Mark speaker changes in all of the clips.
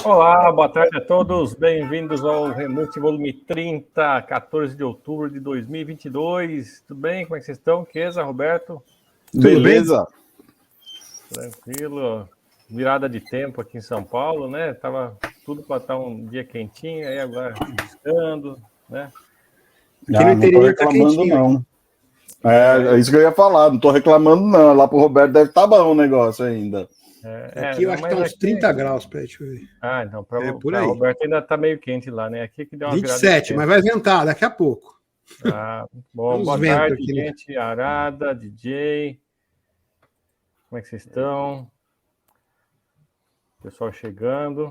Speaker 1: Olá, boa tarde a todos, bem-vindos ao Remute Volume 30, 14 de outubro de 2022. Tudo bem? Como é que vocês estão? Queza, Roberto?
Speaker 2: Beleza?
Speaker 1: Tranquilo. Virada de tempo aqui em São Paulo, né? Tava tudo para estar um dia quentinho, aí agora chuviscando, né?
Speaker 2: Aqui no interior não tô reclamando, tá não. É isso que eu ia falar, não tô reclamando não. Lá pro Roberto deve estar bom o negócio ainda.
Speaker 3: Aqui eu acho que tá uns 30 graus, deixa eu ver.
Speaker 1: Ah, então para o Roberto ainda tá meio quente lá, né? Aqui que deu uma
Speaker 3: 27, mas vai ventar daqui a pouco.
Speaker 1: Ah, bom, boa tarde, aqui, gente. Né? Arada, DJ. Como é que vocês estão? Pessoal chegando.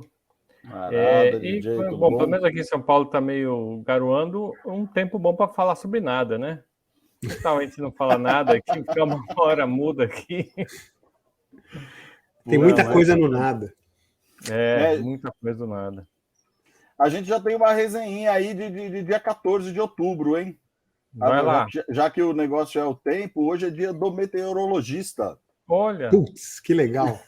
Speaker 2: Arada, DJ, tudo bom?
Speaker 1: Pelo menos aqui em São Paulo tá meio garoando, um tempo bom para falar sobre nada, né? Então, a gente não fala nada aqui, fica uma hora muda aqui.
Speaker 3: Tem muita coisa no nada.
Speaker 1: Muita coisa no nada.
Speaker 2: A gente já tem uma resenhinha aí de dia 14 de outubro, hein?
Speaker 1: Vai lá.
Speaker 2: Já que o negócio é o tempo, hoje é dia do meteorologista.
Speaker 1: Olha!
Speaker 3: Putz, que legal!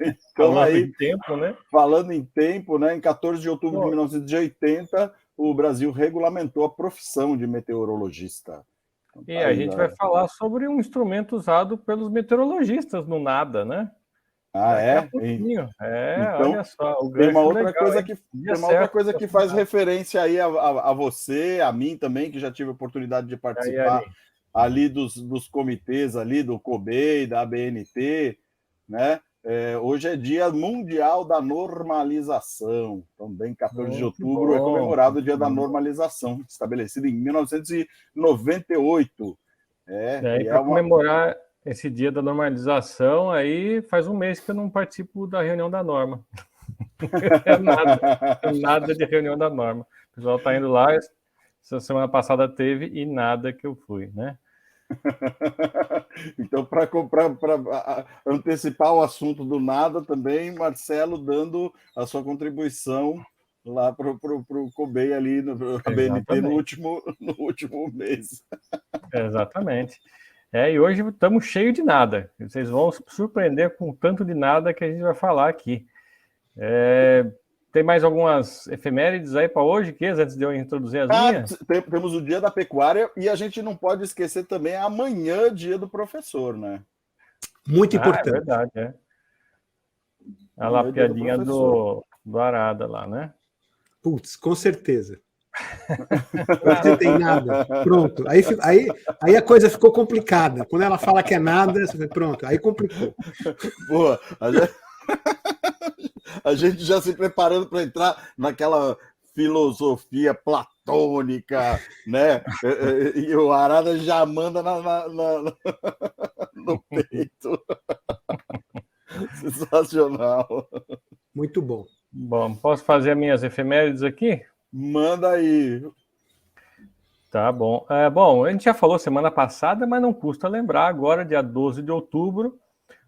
Speaker 2: Então,
Speaker 1: falando em tempo, né?
Speaker 2: Falando em tempo, né? Em 14 de outubro de 1980, o Brasil regulamentou a profissão de meteorologista. Então,
Speaker 1: e a gente vai falar sobre um instrumento usado pelos meteorologistas no nada, né?
Speaker 2: Então,
Speaker 1: olha só. O
Speaker 2: tem uma outra
Speaker 1: legal,
Speaker 2: coisa outra coisa que faz referência aí a você, a mim também, que já tive a oportunidade de participar ali dos comitês ali do COBEI, da ABNT, né? Hoje é Dia Mundial da Normalização. Também 14 de outubro é comemorado o Dia da Normalização, estabelecido em 1998.
Speaker 1: Para comemorar esse dia da normalização, aí faz um mês que eu não participo da reunião da norma. nada de reunião da norma. O pessoal está indo lá, essa semana passada teve e nada que eu fui, né?
Speaker 2: Então, para antecipar o assunto do nada também, Marcelo dando a sua contribuição lá para o COBEI ali, no BNT no último mês.
Speaker 1: Exatamente. E hoje estamos cheios de nada. Vocês vão se surpreender com o tanto de nada que a gente vai falar aqui. Tem mais algumas efemérides aí para hoje, antes de eu introduzir as minhas?
Speaker 2: Temos o Dia da Pecuária e a gente não pode esquecer também amanhã, Dia do Professor, né?
Speaker 3: Muito importante.
Speaker 1: É verdade, Olha lá a piadinha do Arada lá, né?
Speaker 3: Putz, com certeza. Não tem nada. Pronto. Aí a coisa ficou complicada. Quando ela fala que é nada, pronto, aí complicou.
Speaker 2: Boa. A gente já se preparando para entrar naquela filosofia platônica, né? E o Arada já manda no peito. Sensacional.
Speaker 3: Muito bom.
Speaker 1: Bom, posso fazer as minhas efemérides aqui?
Speaker 2: Manda aí.
Speaker 1: Tá bom. Bom, a gente já falou semana passada, mas não custa lembrar, agora, dia 12 de outubro,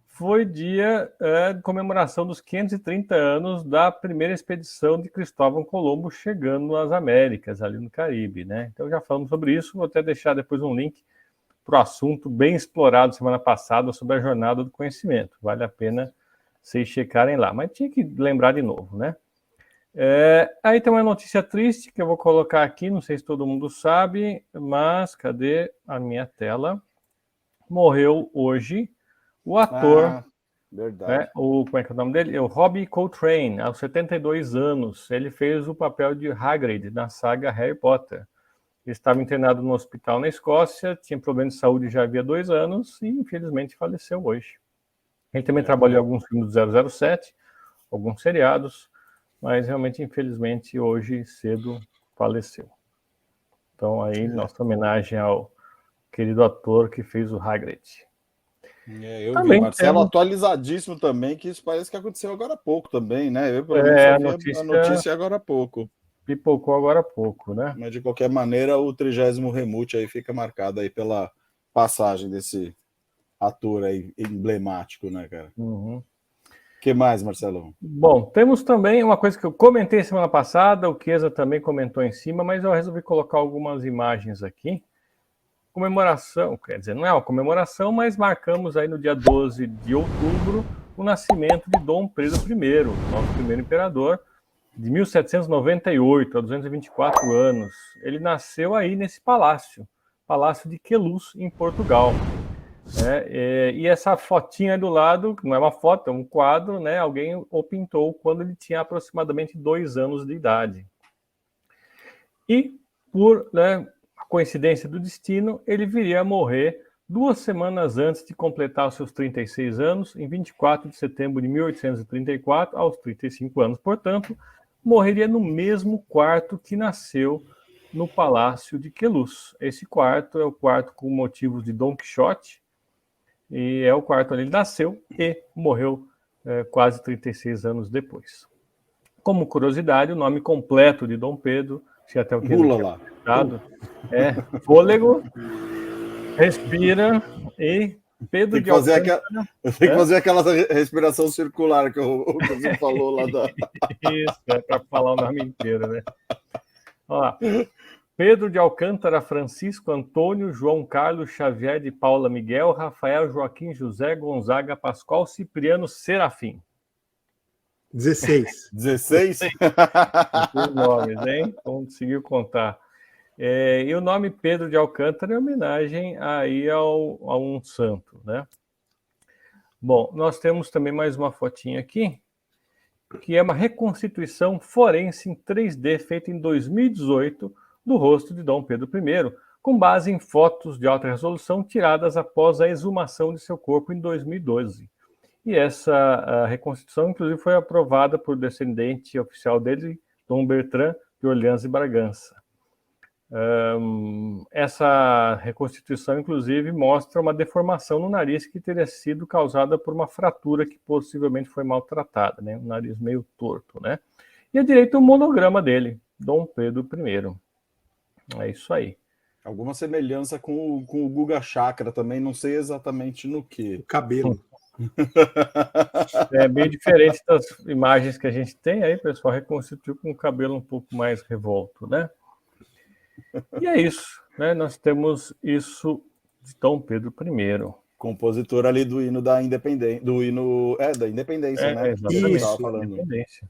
Speaker 1: foi dia de comemoração dos 530 anos da primeira expedição de Cristóvão Colombo chegando às Américas, ali no Caribe, né? Então já falamos sobre isso, vou até deixar depois um link para o assunto bem explorado semana passada sobre a jornada do conhecimento. Vale a pena vocês checarem lá, mas tinha que lembrar de novo, né? Aí tem uma notícia triste que eu vou colocar aqui, não sei se todo mundo sabe, mas cadê a minha tela? Morreu hoje o ator,
Speaker 2: verdade.
Speaker 1: como é que é o nome dele? O Robbie Coltrane, aos 72 anos. Ele fez o papel de Hagrid na saga Harry Potter. Ele estava internado no hospital na Escócia, tinha problema de saúde já havia 2 anos e, infelizmente, faleceu hoje. Ele também trabalhou em alguns filmes do 007, alguns seriados, mas realmente, infelizmente, hoje cedo faleceu. Então, aí, nossa homenagem ao querido ator que fez o Hagrid.
Speaker 2: Eu também vi, Marcelo atualizadíssimo também, que isso parece que aconteceu agora há pouco também, né? Eu, pelo menos, a notícia agora há pouco.
Speaker 1: Pipocou agora há pouco, né?
Speaker 2: Mas, de qualquer maneira, o 30º Remute aí fica marcado aí pela passagem desse ator aí emblemático, né, cara? O que mais, Marcelo?
Speaker 1: Bom, temos também uma coisa que eu comentei semana passada, o Chiesa também comentou em cima, mas eu resolvi colocar algumas imagens aqui. Comemoração, quer dizer, não é uma comemoração, mas marcamos aí no dia 12 de outubro o nascimento de Dom Pedro I, nosso primeiro imperador, de 1798 a 224 anos. Ele nasceu aí nesse palácio de Queluz, em Portugal. E essa fotinha aí do lado, não é uma foto, é um quadro, né? Alguém o pintou quando ele tinha aproximadamente 2 anos de idade. E, por a coincidência do destino, ele viria a morrer 2 semanas antes de completar os seus 36 anos, em 24 de setembro de 1834, aos 35 anos, portanto, morreria no mesmo quarto que nasceu no Palácio de Queluz. Esse quarto é o quarto com motivos de Dom Quixote, e é o quarto onde ele nasceu e morreu quase 36 anos depois. Como curiosidade, o nome completo de Dom Pedro, se até o que é fôlego, respira e Pedro de Alcântara.
Speaker 2: Eu tenho que fazer aquela respiração circular que você falou lá da...
Speaker 1: Isso, para falar o nome inteiro, né? Ó, Pedro de Alcântara, Francisco Antônio, João Carlos, Xavier de Paula Miguel, Rafael, Joaquim, José, Gonzaga, Pascoal, Cipriano, Serafim.
Speaker 3: 16.
Speaker 2: 16?
Speaker 1: Os nomes, hein? Conseguiu contar. E o nome Pedro de Alcântara é homenagem aí a um santo, né? Bom, nós temos também mais uma fotinha aqui, que é uma reconstituição forense em 3D feita em 2018 do rosto de Dom Pedro I, com base em fotos de alta resolução tiradas após a exumação de seu corpo em 2012. E essa reconstituição, inclusive, foi aprovada por descendente oficial dele, Dom Bertrand de Orleans e Bragança. Essa reconstituição, inclusive, mostra uma deformação no nariz que teria sido causada por uma fratura que possivelmente foi maltratada, né? Um nariz meio torto, né? E à direita o monograma dele, Dom Pedro I. É isso aí.
Speaker 2: Alguma semelhança com o Guga Chakra também, não sei exatamente no que.
Speaker 3: O cabelo.
Speaker 1: É bem diferente das imagens que a gente tem aí, pessoal, reconstituiu com o cabelo um pouco mais revolto, né? E é isso, né? Nós temos isso de Dom Pedro I.
Speaker 2: Compositor ali do hino da independência, da independência, né?
Speaker 1: Exatamente.
Speaker 3: Isso,
Speaker 2: falando.
Speaker 1: Independência.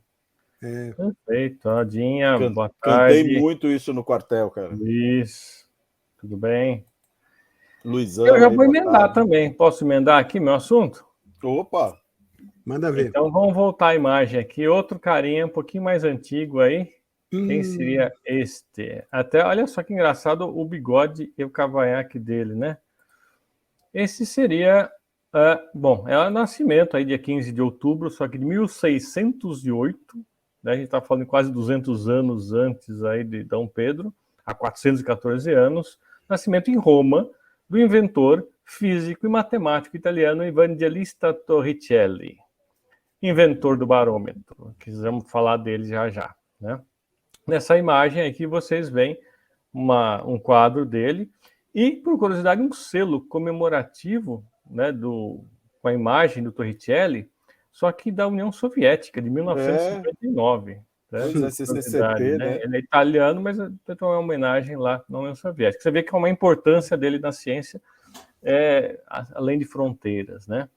Speaker 1: Perfeito, Adinha, boa
Speaker 2: Cantei
Speaker 1: tarde.
Speaker 2: muito isso no quartel, cara.
Speaker 1: Luiz, tudo bem?
Speaker 2: Luizão.
Speaker 1: Eu já vou emendar também. Posso emendar aqui meu assunto?
Speaker 2: Opa!
Speaker 3: Manda ver.
Speaker 1: Então vamos voltar à imagem aqui. Outro carinha um pouquinho mais antigo aí. Quem seria este? Até, olha só que engraçado o bigode e o cavanhaque dele, né? Esse seria, bom, é o nascimento aí, dia 15 de outubro, só que de 1608, né? A gente está falando de quase 200 anos antes aí de Dom Pedro, há 414 anos, nascimento em Roma, do inventor, físico e matemático italiano Evangelista Torricelli, inventor do barômetro, que vamos falar dele já, né? Nessa imagem aqui vocês veem um quadro dele e, por curiosidade, um selo comemorativo, né, com a imagem do Torricelli, só que da União Soviética, de 1959. Né?
Speaker 2: CCCP, né?
Speaker 1: Ele é italiano, mas então é uma homenagem lá na União Soviética. Você vê que é uma importância dele na ciência, além de fronteiras, né?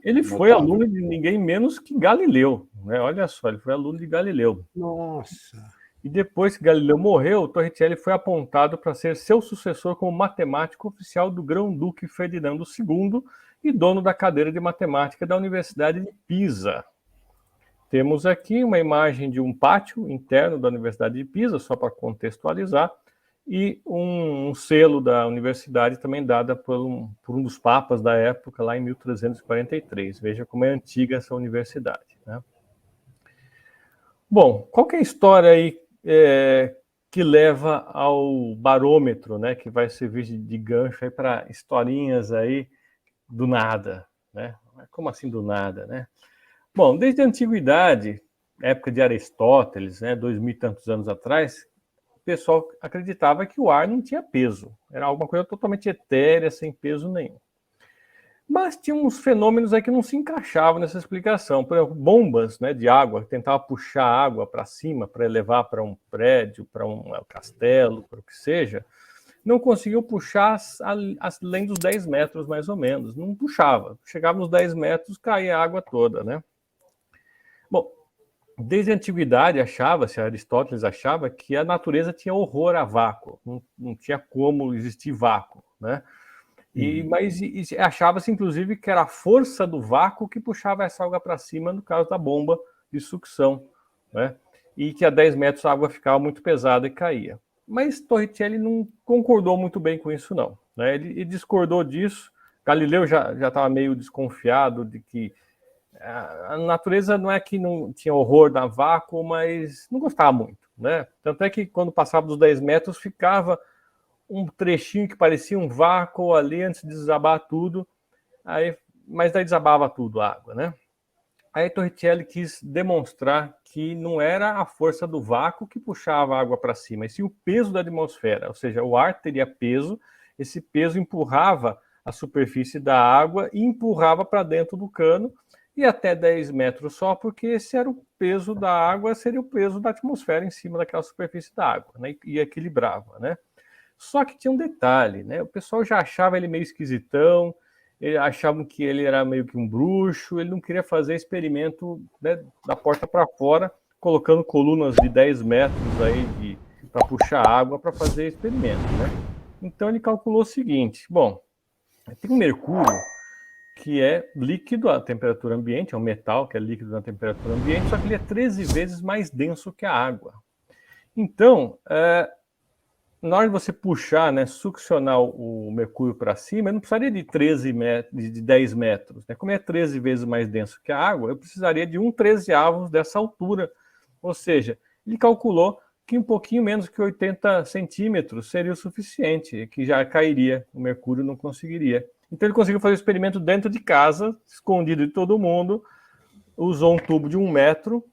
Speaker 1: Ele foi aluno de ninguém menos que Galileu, né? Olha só, ele foi aluno de Galileu.
Speaker 3: Nossa!
Speaker 1: E depois que Galileu morreu, Torricelli foi apontado para ser seu sucessor como matemático oficial do Grão-Duque Ferdinando II e dono da cadeira de matemática da Universidade de Pisa. Temos aqui uma imagem de um pátio interno da Universidade de Pisa, só para contextualizar, e um selo da universidade também dada por um dos papas da época, lá em 1343. Veja como é antiga essa universidade, né? Bom, qual que é a história aí que leva ao barômetro, né, que vai servir de gancho aí para historinhas aí do nada, né? Como assim do nada, né? Bom, desde a antiguidade, época de Aristóteles, né, 2000 e tantos anos atrás, o pessoal acreditava que o ar não tinha peso, era alguma coisa totalmente etérea, sem peso nenhum. Mas tinha uns fenômenos aí que não se encaixavam nessa explicação. Por exemplo, bombas, né, de água, que tentavam puxar água para cima, para levar para um prédio, para um castelo, para o que seja, não conseguiu puxar além dos 10 metros, mais ou menos. Não puxava. Chegava nos 10 metros, caía a água toda, né? Bom, desde a antiguidade Aristóteles achava que a natureza tinha horror a vácuo. Não tinha como existir vácuo, né? Mas achava-se, inclusive, que era a força do vácuo que puxava essa água para cima, no caso da bomba de sucção, né? E que a 10 metros a água ficava muito pesada e caía. Mas Torricelli não concordou muito bem com isso, não, né? Ele discordou disso. Galileu já estava meio desconfiado de que a natureza não é que não tinha horror da vácuo, mas não gostava muito, né? Tanto é que quando passava dos 10 metros ficava um trechinho que parecia um vácuo ali antes de desabar tudo, mas daí desabava tudo a água, né? Aí Torricelli quis demonstrar que não era a força do vácuo que puxava a água para cima, e sim o peso da atmosfera, ou seja, o ar teria peso, esse peso empurrava a superfície da água e empurrava para dentro do cano, e até 10 metros só, porque esse era o peso da água, seria o peso da atmosfera em cima daquela superfície da água, né? E equilibrava, né? Só que tinha um detalhe, né? O pessoal já achava ele meio esquisitão, achavam que ele era meio que um bruxo, ele não queria fazer experimento, né, da porta para fora, colocando colunas de 10 metros aí para puxar água para fazer experimento, né? Então ele calculou o seguinte: bom, tem um mercúrio que é líquido à temperatura ambiente, é um metal que é líquido na temperatura ambiente, só que ele é 13 vezes mais denso que a água. Então, na hora de você puxar, né, succionar o mercúrio para cima, eu não precisaria de 10 metros. Né? Como é 13 vezes mais denso que a água, eu precisaria de 1/13 dessa altura. Ou seja, ele calculou que um pouquinho menos que 80 centímetros seria o suficiente, que já cairia, o mercúrio não conseguiria. Então ele conseguiu fazer o experimento dentro de casa, escondido de todo mundo, usou um tubo de 1 metro,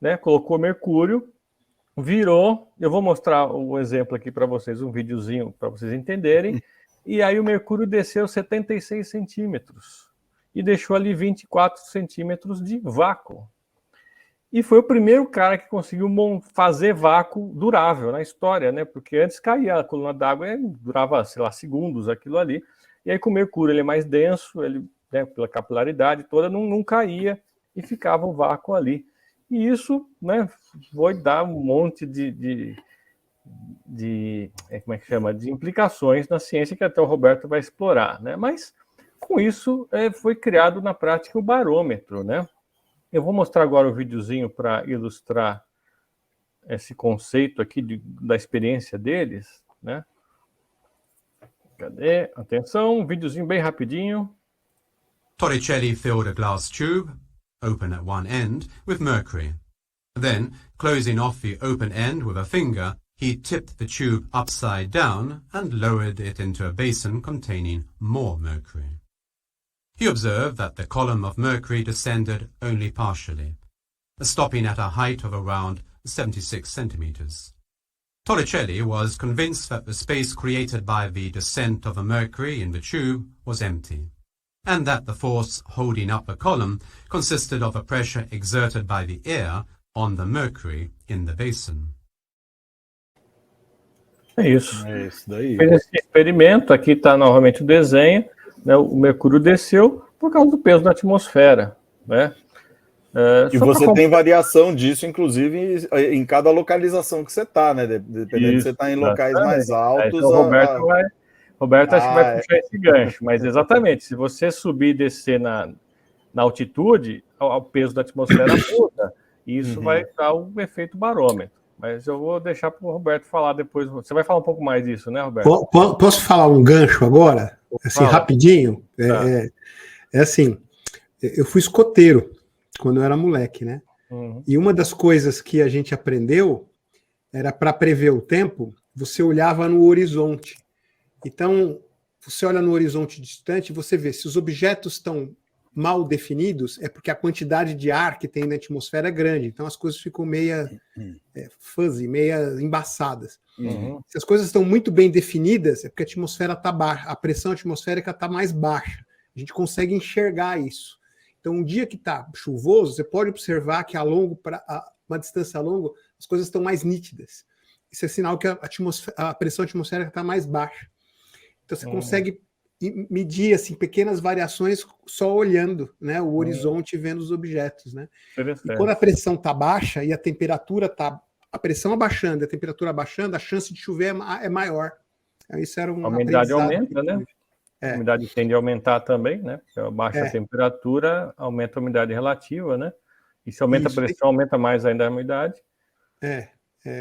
Speaker 1: né, colocou mercúrio, virou, eu vou mostrar um exemplo aqui para vocês, um videozinho para vocês entenderem, e aí o mercúrio desceu 76 centímetros e deixou ali 24 centímetros de vácuo. E foi o primeiro cara que conseguiu fazer vácuo durável na história, né? Porque antes caía a coluna d'água e durava, sei lá, segundos aquilo ali. E aí com o mercúrio ele é mais denso, ele, né, pela capilaridade toda, não caía e ficava o vácuo ali. E isso, né, foi dar um monte de como é que chama? De implicações na ciência que até o Roberto vai explorar, né? Mas com isso foi criado na prática o barômetro, né? Eu vou mostrar agora o videozinho para ilustrar esse conceito aqui da experiência deles, né? Cadê? Atenção, um videozinho bem rapidinho.
Speaker 4: Torricelli filled a glass tube, open at one end, with mercury. Then, closing off the open end with a finger, he tipped the tube upside down and lowered it into a basin containing more mercury. He observed that the column of mercury descended only partially, stopping at a height of around 76 centimeters. Torricelli was convinced that the space created by the descent of the mercury in the tube was empty, and that the force holding up the column consisted of a pressure exerted by the air on the mercury in the basin.
Speaker 1: É isso.
Speaker 2: É isso daí.
Speaker 1: Fez esse experimento, aqui está novamente o desenho, né? O mercúrio desceu por causa do peso da atmosfera, né?
Speaker 2: E você tem variação disso, inclusive, em cada localização que você está, né? Dependendo se você está em locais mais altos.
Speaker 1: Então, Roberto acho que vai puxar esse gancho, mas exatamente, se você subir e descer na altitude, o peso da atmosfera muda, e isso vai dar um efeito barômetro. Mas eu vou deixar para o Roberto falar depois. Você vai falar um pouco mais disso, né, Roberto?
Speaker 3: Posso falar um gancho agora? Assim, rapidinho? É assim, eu fui escoteiro quando eu era moleque, né? E uma das coisas que a gente aprendeu era, para prever o tempo, você olhava no horizonte. Então, você olha no horizonte distante e você vê se os objetos estão mal definidos, é porque a quantidade de ar que tem na atmosfera é grande. Então, as coisas ficam meia fuzzy, meia embaçadas. Se as coisas estão muito bem definidas, é porque a atmosfera está baixa, a pressão atmosférica está mais baixa. A gente consegue enxergar isso. Então, um dia que está chuvoso, você pode observar que uma distância longa, as coisas estão mais nítidas. isso é sinal que a pressão atmosférica está mais baixa. Então você consegue medir assim, pequenas variações só olhando, né, o horizonte e vendo os objetos. Né? E quando a pressão está baixa e a temperatura está... A pressão abaixando e a temperatura abaixando, a chance de chover é maior. Então, isso era
Speaker 1: a umidade aumenta, né? A umidade tende a aumentar também, né? Porque baixa a temperatura, aumenta a umidade relativa, né? E se aumenta a pressão, aumenta mais ainda a umidade.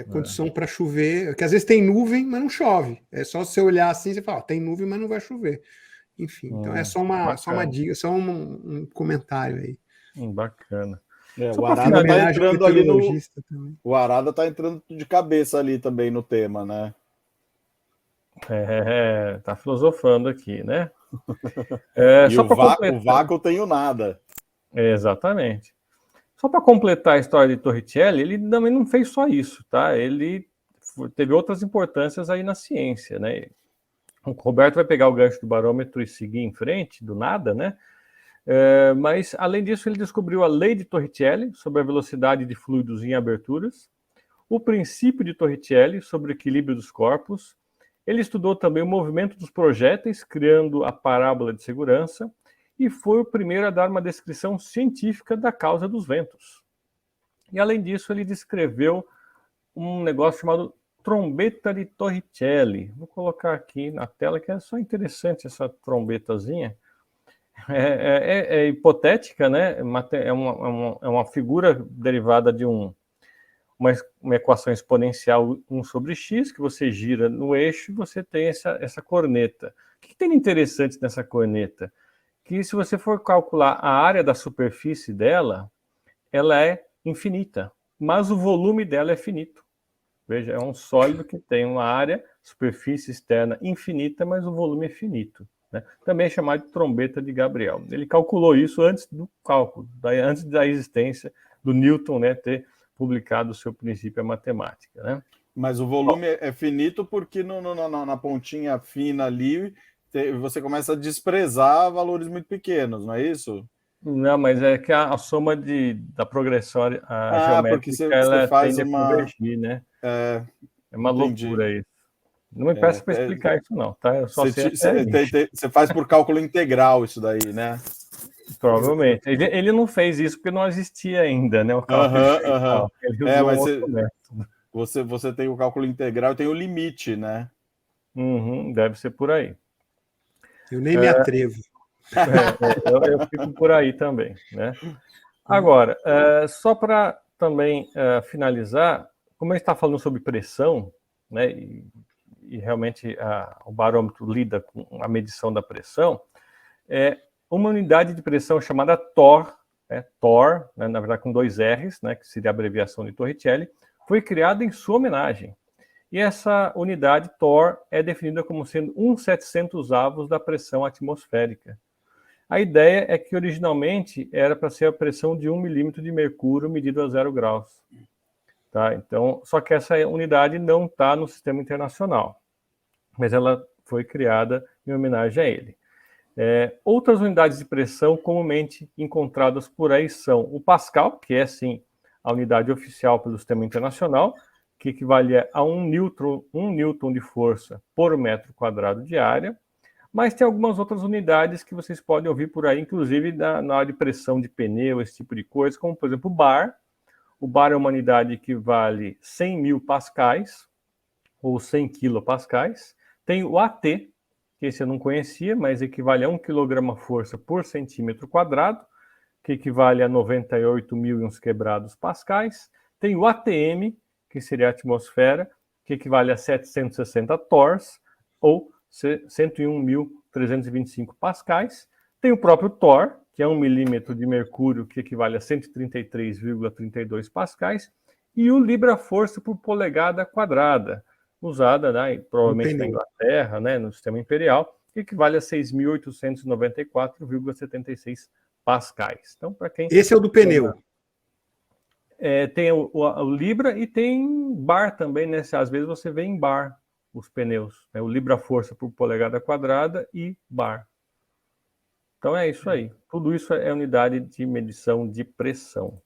Speaker 3: Condição para chover, porque às vezes tem nuvem, mas não chove. É só você olhar assim e falar, tem nuvem, mas não vai chover. Enfim, então é só uma dica, só um comentário aí.
Speaker 2: Bacana. O Arada está entrando ali no... Também. O Arada está entrando de cabeça ali também no tema, né?
Speaker 1: Tá filosofando aqui, né?
Speaker 2: E só o vácuo tem o nada.
Speaker 1: Exatamente. Só para completar a história de Torricelli, ele também não fez só isso, tá? Ele teve outras importâncias aí na ciência, né? O Roberto vai pegar o gancho do barômetro e seguir em frente, do nada, né? Mas, além disso, ele descobriu a lei de Torricelli sobre a velocidade de fluidos em aberturas, o princípio de Torricelli sobre o equilíbrio dos corpos. Ele estudou também o movimento dos projéteis, criando a parábola de segurança, e foi o primeiro a dar uma descrição científica da causa dos ventos. E, além disso, ele descreveu um negócio chamado trombeta de Torricelli. Vou colocar aqui na tela, que é só interessante essa trombetazinha. É hipotética, né? É uma figura derivada de uma equação exponencial 1 sobre x, que você gira no eixo e você tem essa corneta. O que tem de interessante nessa corneta? Que se você for calcular a área da superfície dela, ela é infinita, mas o volume dela é finito. Veja, é um sólido que tem uma área, superfície externa infinita, mas o volume é finito. Né? Também é chamado de trombeta de Gabriel. Ele calculou isso antes do cálculo, antes da existência do Newton, né, ter publicado o seu princípio matemática. Né?
Speaker 2: Mas o volume é finito porque na pontinha fina ali você começa a desprezar valores muito pequenos, não é isso?
Speaker 1: Não, mas é que a soma da progressão geométrica ela
Speaker 2: faz
Speaker 1: tende a convergir, né? É uma loucura isso. Não me peça para explicar isso, não, tá? Eu só sei
Speaker 2: você faz por cálculo integral isso daí, né?
Speaker 1: Provavelmente. Ele não fez isso porque não existia ainda, né? O cálculo integral. Ele usou
Speaker 2: mas outro método. Você tem o cálculo integral e tem o limite, né?
Speaker 1: Deve ser por aí.
Speaker 3: Eu nem me atrevo.
Speaker 1: Eu fico por aí também, né? Agora, só para também finalizar, como a gente está falando sobre pressão, né? E realmente o barômetro lida com a medição da pressão, uma unidade de pressão chamada torr, torr, né, na verdade com 2 R's, né, que seria a abreviação de Torricelli, foi criada em sua homenagem. E essa unidade torr é definida como sendo 1/700º da pressão atmosférica. A ideia é que originalmente era para ser a pressão de 1 milímetro de mercúrio medido a 0 graus. Tá? Então, só que essa unidade não está no sistema internacional, mas ela foi criada em homenagem a ele. Outras unidades de pressão comumente encontradas por aí são o Pascal, que é sim a unidade oficial pelo sistema internacional, que equivale a 1 newton de força por metro quadrado de área, mas tem algumas outras unidades que vocês podem ouvir por aí, inclusive na área de pressão de pneu, esse tipo de coisa, como por exemplo o bar. O bar é uma unidade que vale 100.000 pascais, ou 100 quilopascais. Tem o AT, que esse eu não conhecia, mas equivale a 1 kg-força por centímetro quadrado, que equivale a 98.000 e uns quebrados pascais. Tem o ATM, que seria a atmosfera, que equivale a 760 tors, ou 101.325 pascais. Tem o próprio torr, que é 1 milímetro de mercúrio, que equivale a 133,32 pascais, e o libra-força por polegada quadrada, usada, né, provavelmente na Inglaterra, né, no sistema imperial, que equivale a 6.894,76 pascais. Então, para quem...
Speaker 3: Esse é o do pneu.
Speaker 1: Tem o libra e tem bar também, né? Às vezes você vê em bar os pneus, né? O libra-força por polegada quadrada e bar. Então é isso aí. Tudo isso é unidade de medição de pressão.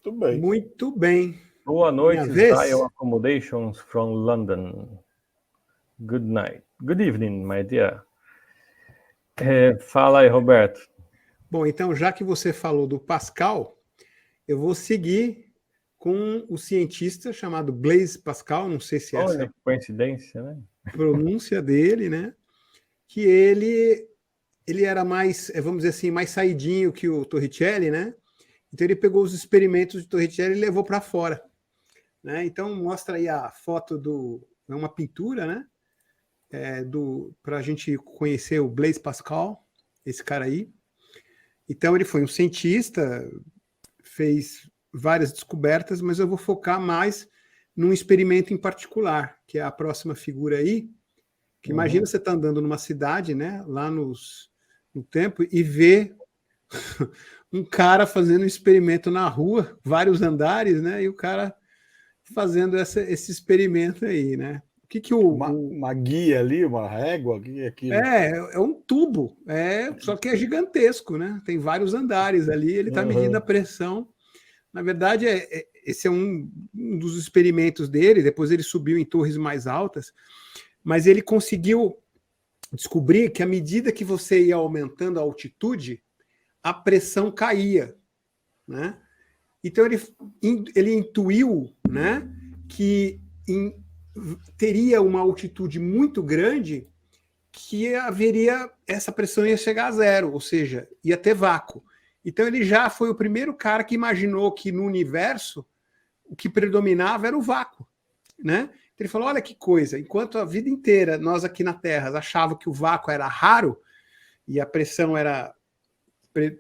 Speaker 2: Muito bem.
Speaker 3: Muito bem.
Speaker 1: Boa noite, Zion Accommodations from London. Good night. Good evening, my dear. Fala aí, Roberto.
Speaker 3: Bom, então, já que você falou do Pascal, eu vou seguir com o cientista chamado Blaise Pascal, não sei se essa é
Speaker 1: coincidência, né?
Speaker 3: A pronúncia dele, né? Que ele era mais, vamos dizer assim, mais saidinho que o Torricelli, né? Então ele pegou os experimentos de Torricelli e levou para fora, né? Então mostra aí a foto é uma pintura, né? Para a gente conhecer o Blaise Pascal, esse cara aí. Então ele foi um cientista, fez várias descobertas, mas eu vou focar mais num experimento em particular, que é a próxima figura aí, que imagina você tá andando numa cidade, né, lá no tempo, e vê um cara fazendo um experimento na rua, vários andares, né, e o cara fazendo esse experimento aí, né. O que
Speaker 2: uma guia ali, uma régua? O que é aquilo?
Speaker 3: É um tubo, só que é gigantesco, né, tem vários andares ali, ele está medindo a pressão. Na verdade, esse é um dos experimentos dele, depois ele subiu em torres mais altas, mas ele conseguiu descobrir que à medida que você ia aumentando a altitude, a pressão caía, né? Então ele intuiu, né, que teria uma altitude muito grande que essa pressão ia chegar a zero, ou seja, ia ter vácuo. Então ele já foi o primeiro cara que imaginou que no universo o que predominava era o vácuo, né? Ele falou, olha que coisa, enquanto a vida inteira nós aqui na Terra achávamos que o vácuo era raro e a pressão era,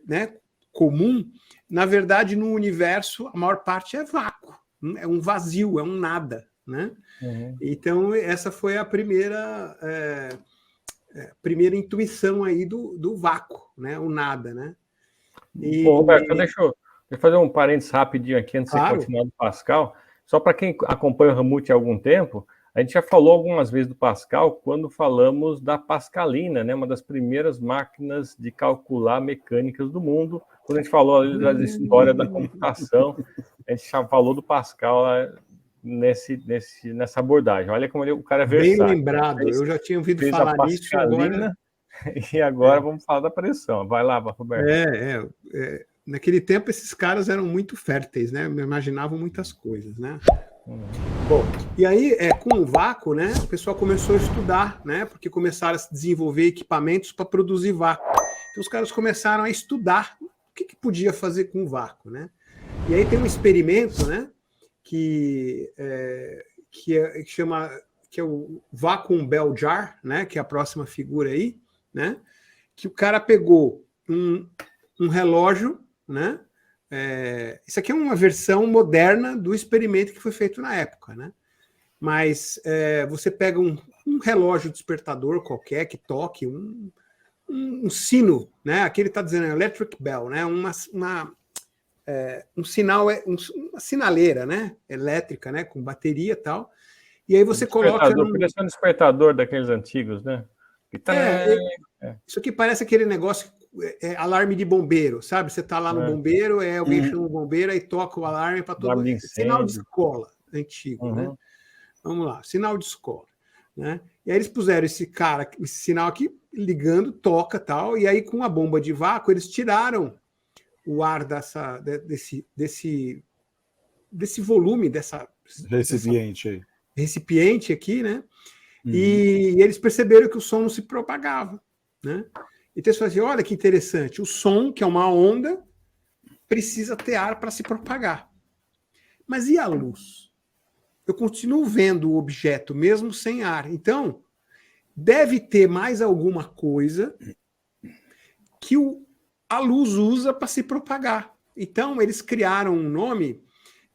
Speaker 3: né, comum, na verdade no universo a maior parte é vácuo, é um vazio, é um nada, né? Então essa foi a primeira intuição aí do vácuo, né? O nada, né?
Speaker 1: Roberto, deixa eu fazer um parênteses rapidinho aqui antes de você continuar do Pascal. Só para quem acompanha o Ramute há algum tempo, a gente já falou algumas vezes do Pascal quando falamos da Pascalina, né? Uma das primeiras máquinas de calcular mecânicas do mundo. Quando a gente falou ali da história da computação, a gente já falou do Pascal nessa abordagem. Olha como o cara é versátil.
Speaker 3: Bem lembrado, eu já tinha ouvido falar nisso.
Speaker 1: E agora vamos falar da pressão. Vai lá, Roberto.
Speaker 3: Naquele tempo, esses caras eram muito férteis, né? Imaginavam muitas coisas, né? Bom, e aí, com o vácuo, né? O pessoal começou a estudar, né? Porque começaram a se desenvolver equipamentos para produzir vácuo. Então, os caras começaram a estudar o que podia fazer com o vácuo, né? E aí tem um experimento, né? Que é o Vacuum Bell Jar, né? Que é a próxima figura aí, né? Que o cara pegou um relógio, né? Isso aqui é uma versão moderna do experimento que foi feito na época, né? Mas você pega um relógio despertador qualquer que toque, um sino, né? Aqui ele está dizendo electric bell, né? Um sinal, uma sinaleira, né? Elétrica, né? Com bateria e tal. E aí você coloca.
Speaker 1: Podia ser um despertador daqueles antigos, né?
Speaker 3: Isso aqui parece aquele negócio, alarme de bombeiro, sabe? Você tá lá no bombeiro, alguém chama o bombeiro, aí toca o alarme para todo mundo. Sinal de escola antigo, né? Vamos lá, sinal de escola, né? E aí eles puseram esse sinal aqui ligando, toca tal, e aí com a bomba de vácuo eles tiraram o ar desse volume, dessa recipiente aqui, né? E eles perceberam que o som não se propagava, né? Então eles falaram assim, olha que interessante, o som, que é uma onda, precisa ter ar para se propagar. Mas e a luz? Eu continuo vendo o objeto mesmo sem ar. Então, deve ter mais alguma coisa que a luz usa para se propagar. Então, eles criaram um nome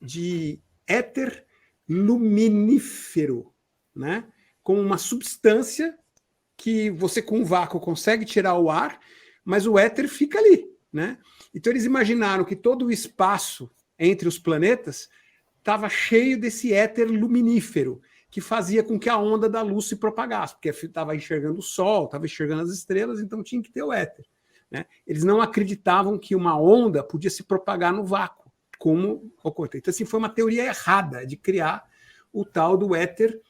Speaker 3: de éter luminífero, né? Como uma substância que você com vácuo consegue tirar o ar, mas o éter fica ali, né? Então eles imaginaram que todo o espaço entre os planetas estava cheio desse éter luminífero, que fazia com que a onda da luz se propagasse, porque estava enxergando o Sol, estava enxergando as estrelas, então tinha que ter o éter, né? Eles não acreditavam que uma onda podia se propagar no vácuo, como ocorreu. Então, assim, foi uma teoria errada de criar o tal do éter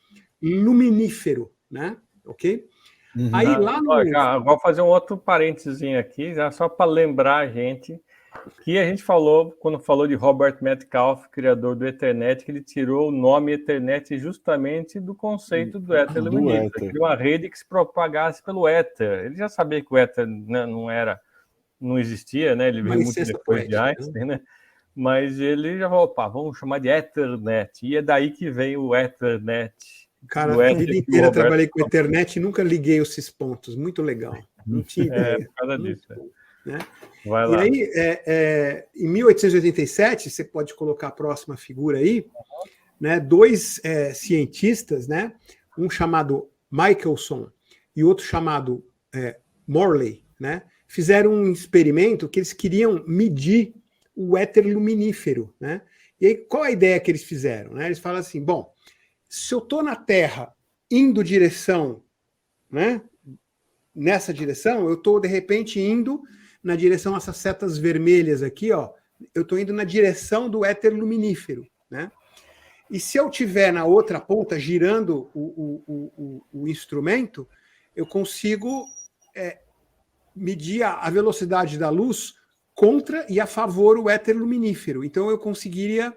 Speaker 3: luminífero, né? Ok? Aí lá no...
Speaker 1: Vou fazer um outro parênteses aqui, já só para lembrar a gente que a gente falou, quando falou de Robert Metcalfe, criador do Ethernet, que ele tirou o nome Ethernet justamente do conceito do éter luminífero. Ele criou uma rede que se propagasse pelo éter. Ele já sabia que o éter, né, não existia, né? Ele veio muito depois de Einstein, né? Mas ele já falou, vamos chamar de Ethernet. E é daí que vem o Ethernet.
Speaker 3: Cara, a vida inteira trabalhei com Ethernet e nunca liguei esses pontos. Muito legal. Não tinha ideia.
Speaker 1: Por causa disso.
Speaker 3: Né?
Speaker 1: Vai lá.
Speaker 3: E aí, em 1887, você pode colocar a próxima figura aí, né? Dois cientistas, né? Um chamado Michelson e outro chamado Morley, né? Fizeram um experimento que eles queriam medir o éter luminífero, né? E aí, qual a ideia que eles fizeram? Né? Eles falam assim, bom, se eu estou na Terra indo direção, né? Nessa direção, eu estou, de repente, indo na direção dessas setas vermelhas aqui, ó, eu estou indo na direção do éter luminífero, né? E se eu estiver na outra ponta, girando o instrumento, eu consigo medir a velocidade da luz contra e a favor o éter luminífero. Então, eu conseguiria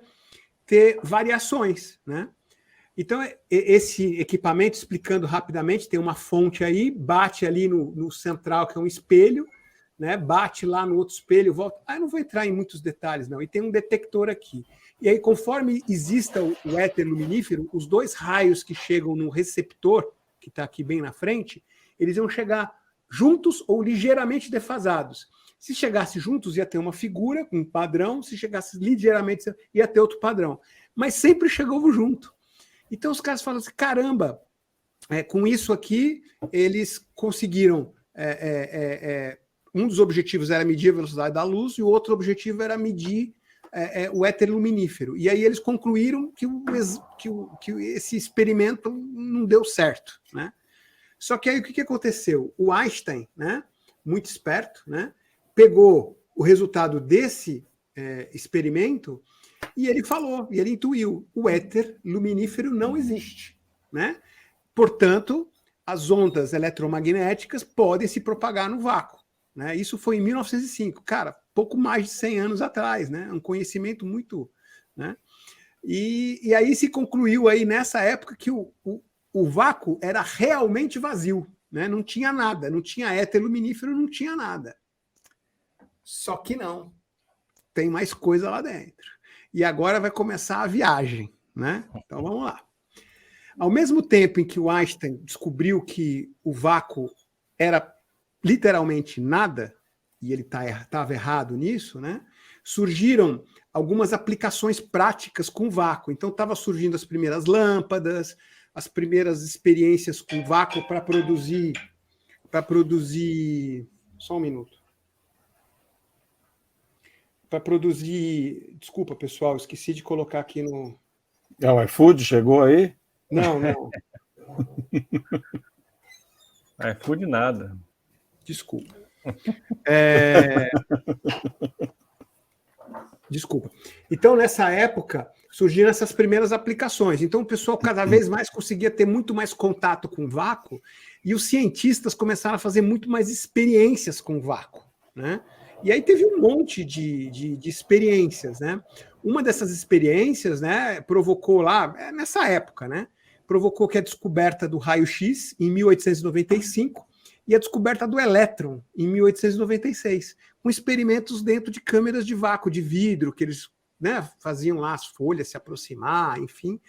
Speaker 3: ter variações, né? Então, esse equipamento, explicando rapidamente, tem uma fonte aí, bate ali no central, que é um espelho, né? Bate lá no outro espelho, volta. Eu não vou entrar em muitos detalhes, não. E tem um detector aqui. E aí, conforme exista o éter luminífero, os dois raios que chegam no receptor, que está aqui bem na frente, eles iam chegar juntos ou ligeiramente defasados. Se chegasse juntos, ia ter uma figura com um padrão. Se chegasse ligeiramente, ia ter outro padrão. Mas sempre chegou junto. Então, os caras falam assim, caramba, com isso aqui, eles conseguiram... um dos objetivos era medir a velocidade da luz e o outro objetivo era medir o éter luminífero. E aí eles concluíram que esse experimento não deu certo, né? Só que aí o que aconteceu? O Einstein, né, muito esperto, né, pegou o resultado desse experimento e ele falou, e ele intuiu, o éter luminífero não existe, né? Portanto, as ondas eletromagnéticas podem se propagar no vácuo. Né? Isso foi em 1905, cara, pouco mais de 100 anos atrás, né? Um conhecimento muito... Né? E aí se concluiu aí nessa época que o vácuo era realmente vazio, né? Não tinha nada, não tinha éter luminífero, não tinha nada. Só que não, tem mais coisa lá dentro. E agora vai começar a viagem, né? Então vamos lá. Ao mesmo tempo em que o Einstein descobriu que o vácuo era literalmente nada, e ele estava errado nisso, né? Surgiram algumas aplicações práticas com vácuo. Então, estava surgindo as primeiras lâmpadas, as primeiras experiências com vácuo para produzir... Só um minuto. Para produzir... Desculpa, pessoal, esqueci de colocar aqui no...
Speaker 2: O iFood chegou aí?
Speaker 3: Não.
Speaker 1: iFood nada.
Speaker 3: Desculpa. Desculpa. Então, nessa época, surgiram essas primeiras aplicações. Então, o pessoal cada vez mais conseguia ter muito mais contato com o vácuo e os cientistas começaram a fazer muito mais experiências com o vácuo, né? E aí teve um monte de experiências, né? Uma dessas experiências, né, provocou lá, nessa época, né, provocou que a descoberta do raio-x em 1895 e a descoberta do elétron em 1896, com experimentos dentro de câmeras de vácuo, de vidro, que eles, né, faziam lá as folhas se aproximar, enfim.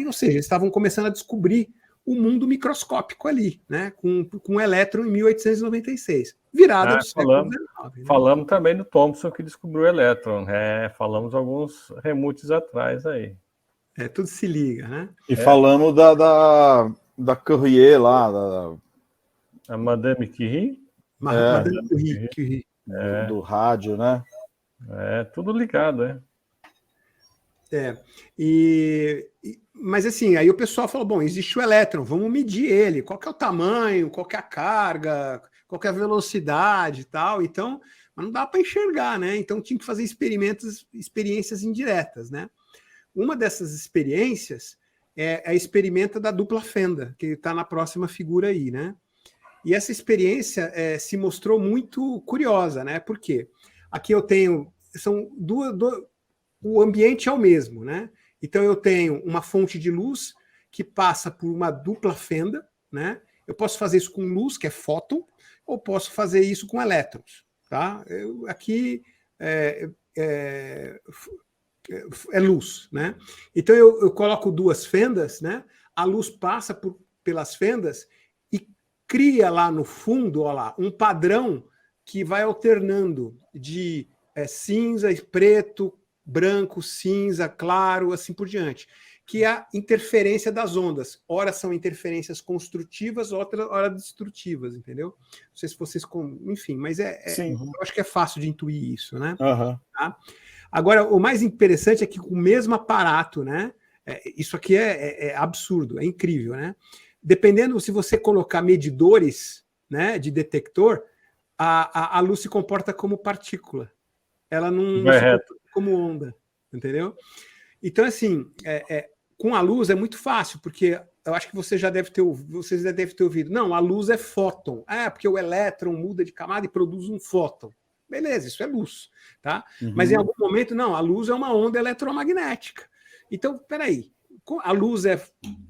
Speaker 3: Ou seja, eles estavam começando a descobrir o mundo microscópico ali, né, com o elétron em 1896. Virada do século XIX. Né?
Speaker 1: Falamos também do Thomson, que descobriu o elétron. Falamos alguns remutes atrás aí.
Speaker 3: Tudo se liga, né?
Speaker 2: E falamos da Curie lá,
Speaker 1: a Madame Curie?
Speaker 3: Madame Curie.
Speaker 2: Do rádio, né?
Speaker 1: Tudo ligado,
Speaker 3: Mas assim, aí o pessoal falou, bom, existe o elétron, vamos medir ele, qual que é o tamanho, qual que é a carga, qual que é a velocidade e tal. Então, mas não dá para enxergar, né? Então tinha que fazer experiências indiretas, né? Uma dessas experiências é a experimenta da dupla fenda, que está na próxima figura aí, né? E essa experiência se mostrou muito curiosa, né? Por quê? Aqui eu tenho... o ambiente é o mesmo, né? Então eu tenho uma fonte de luz que passa por uma dupla fenda, né? Eu posso fazer isso com luz, que é fóton, ou posso fazer isso com elétrons, tá? Aqui é luz, né? Então eu coloco duas fendas, né? A luz passa pelas fendas e cria lá no fundo, ó lá, um padrão que vai alternando de cinza, preto, branco, cinza, claro, assim por diante, que é a interferência das ondas. Ora são interferências construtivas, ora destrutivas, entendeu? Não sei se vocês... Enfim, mas eu acho que é fácil de intuir isso, né?
Speaker 2: Uhum.
Speaker 3: Tá? Agora, o mais interessante é que com o mesmo aparato, né? Isso aqui é absurdo, é incrível, né? Dependendo, se você colocar medidores, né, de detector, a luz se comporta como partícula. Ela não se comporta como onda, entendeu? Então, assim, com a luz é muito fácil, porque eu acho que vocês já devem ter ouvido. Não, a luz é fóton. Porque o elétron muda de camada e produz um fóton. Beleza, isso é luz, tá? Uhum. Mas em algum momento, não, a luz é uma onda eletromagnética. Então, peraí, a luz é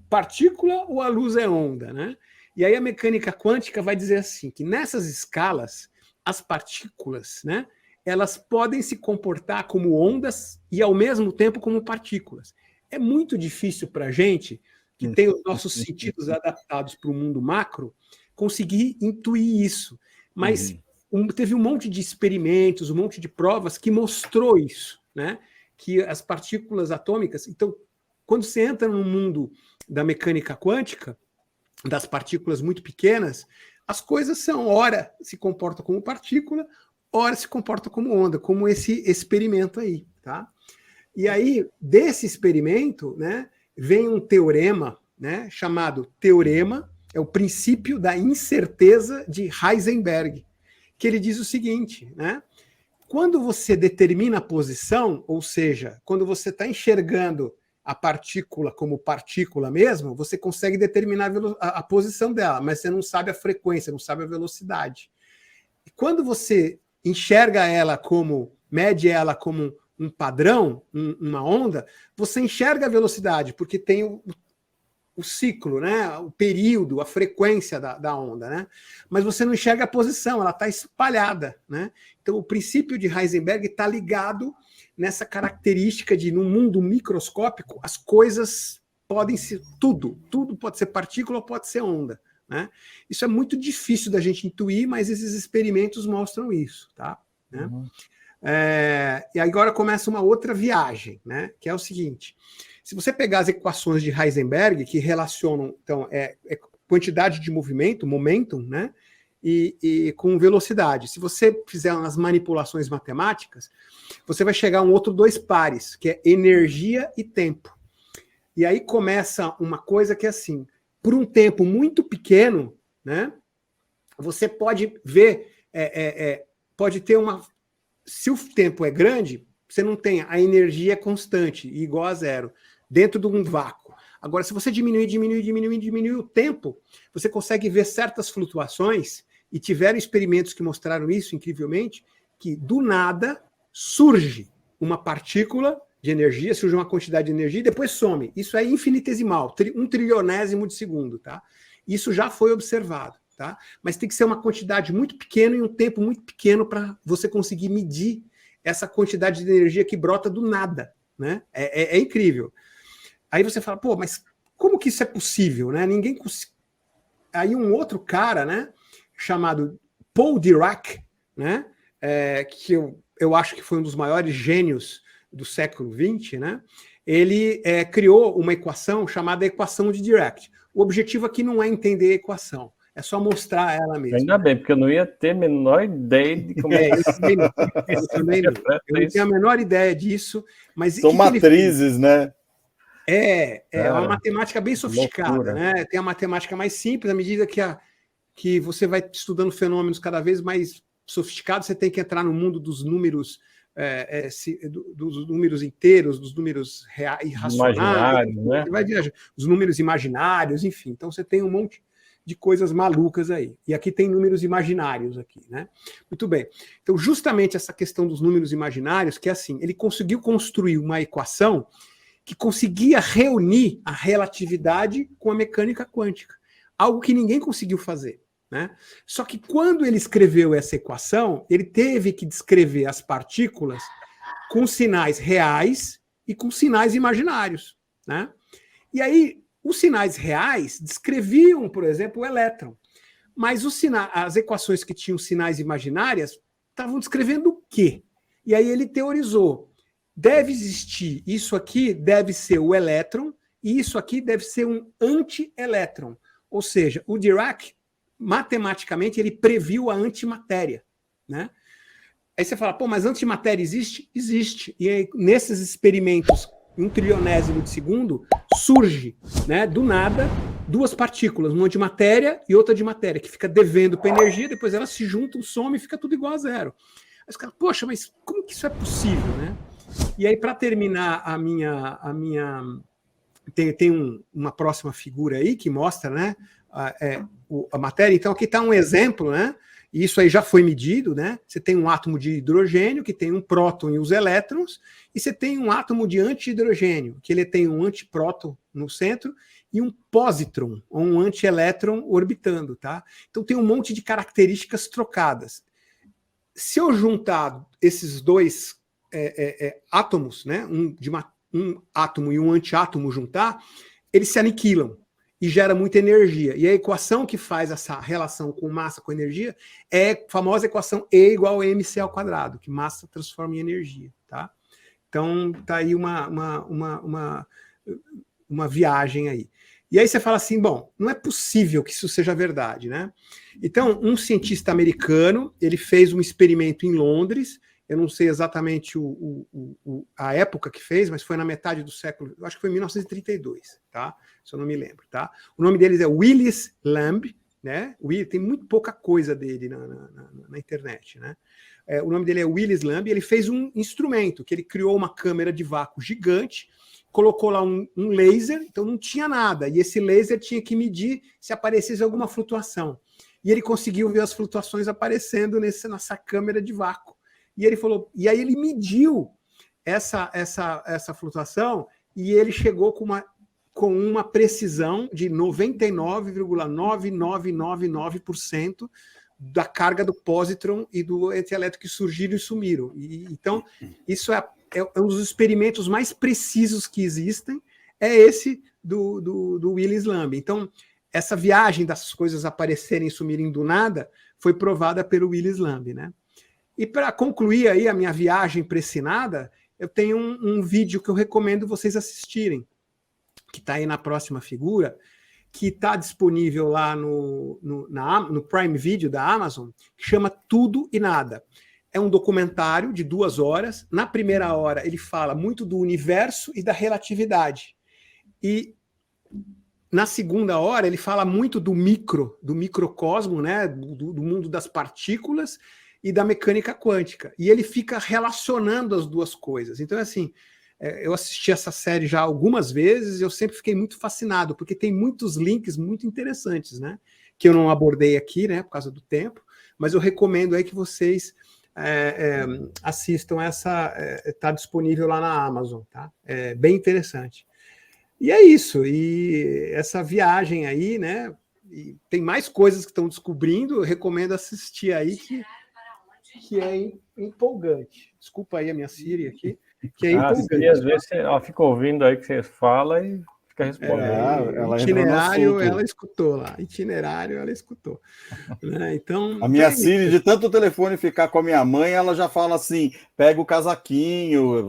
Speaker 3: partícula ou a luz é onda, né? E aí a mecânica quântica vai dizer assim, que nessas escalas, as partículas, né, elas podem se comportar como ondas e ao mesmo tempo como partículas. É muito difícil para a gente, que tem os nossos sentidos adaptados para o mundo macro, conseguir intuir isso. Mas teve um monte de experimentos, um monte de provas que mostrou isso, né? Que as partículas atômicas... Então, quando você entra no mundo da mecânica quântica, das partículas muito pequenas, as coisas são, ora se comportam como partícula, ora se comportam como onda, como esse experimento aí, tá? E aí, desse experimento, né, vem um teorema, né, chamado teorema, é o princípio da incerteza de Heisenberg, que ele diz o seguinte, né? Quando você determina a posição, ou seja, quando você está enxergando a partícula como partícula mesmo, você consegue determinar a posição dela, mas você não sabe a frequência, não sabe a velocidade. E quando você enxerga ela mede ela como um padrão, uma onda, você enxerga a velocidade, porque tem o ciclo, né? O período, a frequência da onda, né? Mas você não enxerga a posição, ela está espalhada, né? Então, o princípio de Heisenberg está ligado nessa característica de, no mundo microscópico, as coisas podem ser tudo pode ser partícula ou pode ser onda, né? Isso é muito difícil da gente intuir, mas esses experimentos mostram isso, tá? Né? E agora começa uma outra viagem, né? Que é o seguinte: se você pegar as equações de Heisenberg, que relacionam, então, quantidade de movimento, momentum, né? E com velocidade. Se você fizer umas manipulações matemáticas, você vai chegar a um outro dois pares, que é energia e tempo. E aí começa uma coisa que é assim, por um tempo muito pequeno, né? Você pode ver, pode ter uma... Se o tempo é grande, você não tem a energia constante, igual a zero, dentro de um vácuo. Agora, se você diminuir o tempo, você consegue ver certas flutuações, e tiveram experimentos que mostraram isso, incrivelmente, que do nada surge uma partícula de energia, surge uma quantidade de energia e depois some. Isso é infinitesimal, 1 trilionésimo de segundo, tá? Isso já foi observado, tá? Mas tem que ser uma quantidade muito pequena e um tempo muito pequeno para você conseguir medir essa quantidade de energia que brota do nada, né? É incrível. Aí você fala, pô, mas como que isso é possível, né? Ninguém consegue. Aí um outro cara, né, chamado Paul Dirac, né, que eu acho que foi um dos maiores gênios do século XX, né, ele criou uma equação chamada equação de Dirac. O objetivo aqui não é entender a equação, é só mostrar ela mesmo.
Speaker 1: Ainda bem, porque eu não ia ter a menor ideia de como
Speaker 3: eu também não. Eu não tenho a menor ideia disso, mas...
Speaker 2: São matrizes, né?
Speaker 3: É uma matemática bem sofisticada, né? Tem a matemática mais simples, à medida que você vai estudando fenômenos cada vez mais sofisticado, você tem que entrar no mundo dos números, dos números inteiros, dos números irracionais,
Speaker 1: né?
Speaker 3: Vai viajar, os números imaginários, enfim. Então você tem um monte de coisas malucas aí. E aqui tem números imaginários aqui, né? Muito bem. Então, justamente essa questão dos números imaginários, que é assim, ele conseguiu construir uma equação que conseguia reunir a relatividade com a mecânica quântica. Algo que ninguém conseguiu fazer, né? Só que quando ele escreveu essa equação, ele teve que descrever as partículas com sinais reais e com sinais imaginários, né? E aí, os sinais reais descreviam, por exemplo, o elétron. Mas as equações que tinham sinais imaginárias estavam descrevendo o quê? E aí ele teorizou. Deve existir, isso aqui deve ser o elétron, e isso aqui deve ser um antielétron. Ou seja, o Dirac, matematicamente, ele previu a antimatéria, né? Aí você fala, pô, mas antimatéria existe? Existe. E aí, nesses experimentos, 1/trillionésimo de segundo, surge, né, do nada, duas partículas, uma de matéria e outra de matéria, que fica devendo para energia, depois elas se juntam, somem e fica tudo igual a zero. Aí os caras, poxa, mas como que isso é possível, né? E aí, para terminar a minha tem uma próxima figura aí que mostra, né, a matéria. Então, aqui está um exemplo, né? E isso aí já foi medido, né? Você tem um átomo de hidrogênio que tem um próton e os elétrons, e você tem um átomo de antihidrogênio, que ele tem um antipróton no centro e um positron, ou um antielétron orbitando, tá? Então tem um monte de características trocadas. Se eu juntar esses dois átomos, né? Um átomo e um antiátomo juntar, eles se aniquilam e gera muita energia. E a equação que faz essa relação com massa com energia é a famosa equação E igual a mc ao quadrado, que massa transforma em energia, tá? Então, tá aí uma viagem aí. E aí você fala assim, bom, não é possível que isso seja verdade, né? Então, um cientista americano, ele fez um experimento em Londres, eu não sei exatamente a época que fez, mas foi na metade do século, eu acho que foi em 1932, tá? Se eu não me lembro, tá? O nome deles é Willis Lamb, né? Tem muito pouca coisa dele na internet, né? O nome dele é Willis Lamb, e ele fez um instrumento, que ele criou uma câmera de vácuo gigante, colocou lá um laser, então não tinha nada, e esse laser tinha que medir se aparecesse alguma flutuação. E ele conseguiu ver as flutuações aparecendo nessa câmera de vácuo. E ele falou, e aí ele mediu essa flutuação e ele chegou com uma precisão de 99,9999% da carga do positron e do antielétron que surgiram e sumiram. Então, isso é um dos experimentos mais precisos que existem, é esse do Willis Lamb. Então, essa viagem das coisas aparecerem e sumirem do nada foi provada pelo Willis Lamb, né? E para concluir aí a minha viagem pressinada, eu tenho um vídeo que eu recomendo vocês assistirem, que está aí na próxima figura, que está disponível lá no Prime Video da Amazon, que chama Tudo e Nada. É um documentário de 2 horas. Na primeira hora, ele fala muito do universo e da relatividade. E na segunda hora, ele fala muito do microcosmo, né, do mundo das partículas, e da mecânica quântica. E ele fica relacionando as duas coisas. Então, assim, eu assisti essa série já algumas vezes e eu sempre fiquei muito fascinado, porque tem muitos links muito interessantes, né? Que eu não abordei aqui, né, por causa do tempo, mas eu recomendo aí que vocês assistam está disponível lá na Amazon, tá? É bem interessante. E é isso. E essa viagem aí, né? E tem mais coisas que estão descobrindo, eu recomendo assistir aí, que é empolgante. Desculpa aí a minha Siri aqui, que é empolgante.
Speaker 1: Às vezes ela fica ouvindo aí que você fala e fica respondendo.
Speaker 3: Itinerário, ela escutou lá. Itinerário, ela escutou. Né? Então,
Speaker 2: a minha Siri, de tanto o telefone ficar com a minha mãe, ela já fala assim, pega o casaquinho,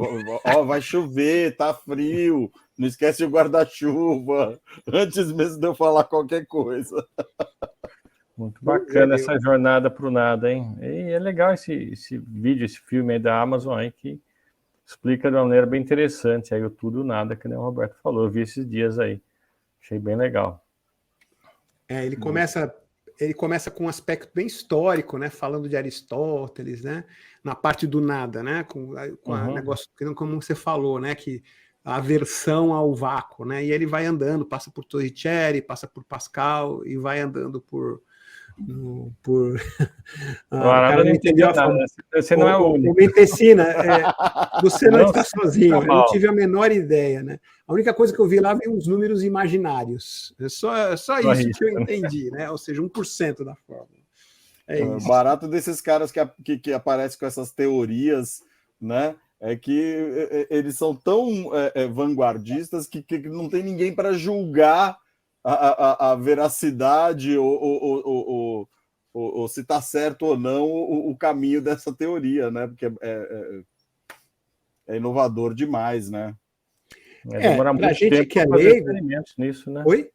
Speaker 2: vai chover, tá frio, não esquece o guarda-chuva, antes mesmo de eu falar qualquer coisa.
Speaker 1: Muito bacana essa jornada para o nada, hein? E é legal esse vídeo, esse filme aí da Amazon aí, que explica de uma maneira bem interessante aí o tudo e o nada, que nem o Roberto falou. Eu vi esses dias aí. Achei bem legal.
Speaker 3: Ele começa ele começa com um aspecto bem histórico, né? Falando de Aristóteles, né? Na parte do nada, né? Com a negócio, como você falou, né? Que a aversão ao vácuo, né? E ele vai andando, passa por Torricelli, passa por Pascal e vai andando por o
Speaker 1: cara não entendeu nada. Você não é o único.
Speaker 3: Mentecina, você não está sozinho. Eu não tive a menor ideia, né? A única coisa que eu vi lá veio uns números imaginários. É só isso que eu entendi, né? Ou seja, 1% da fórmula.
Speaker 2: O barato desses caras que aparecem com essas teorias, né? É que eles são tão vanguardistas que não tem ninguém para julgar a veracidade ou se está certo ou não o caminho dessa teoria, né? Porque é inovador demais, né?
Speaker 1: Demora muito tempo para fazer experimentos nisso, né?
Speaker 3: Oi?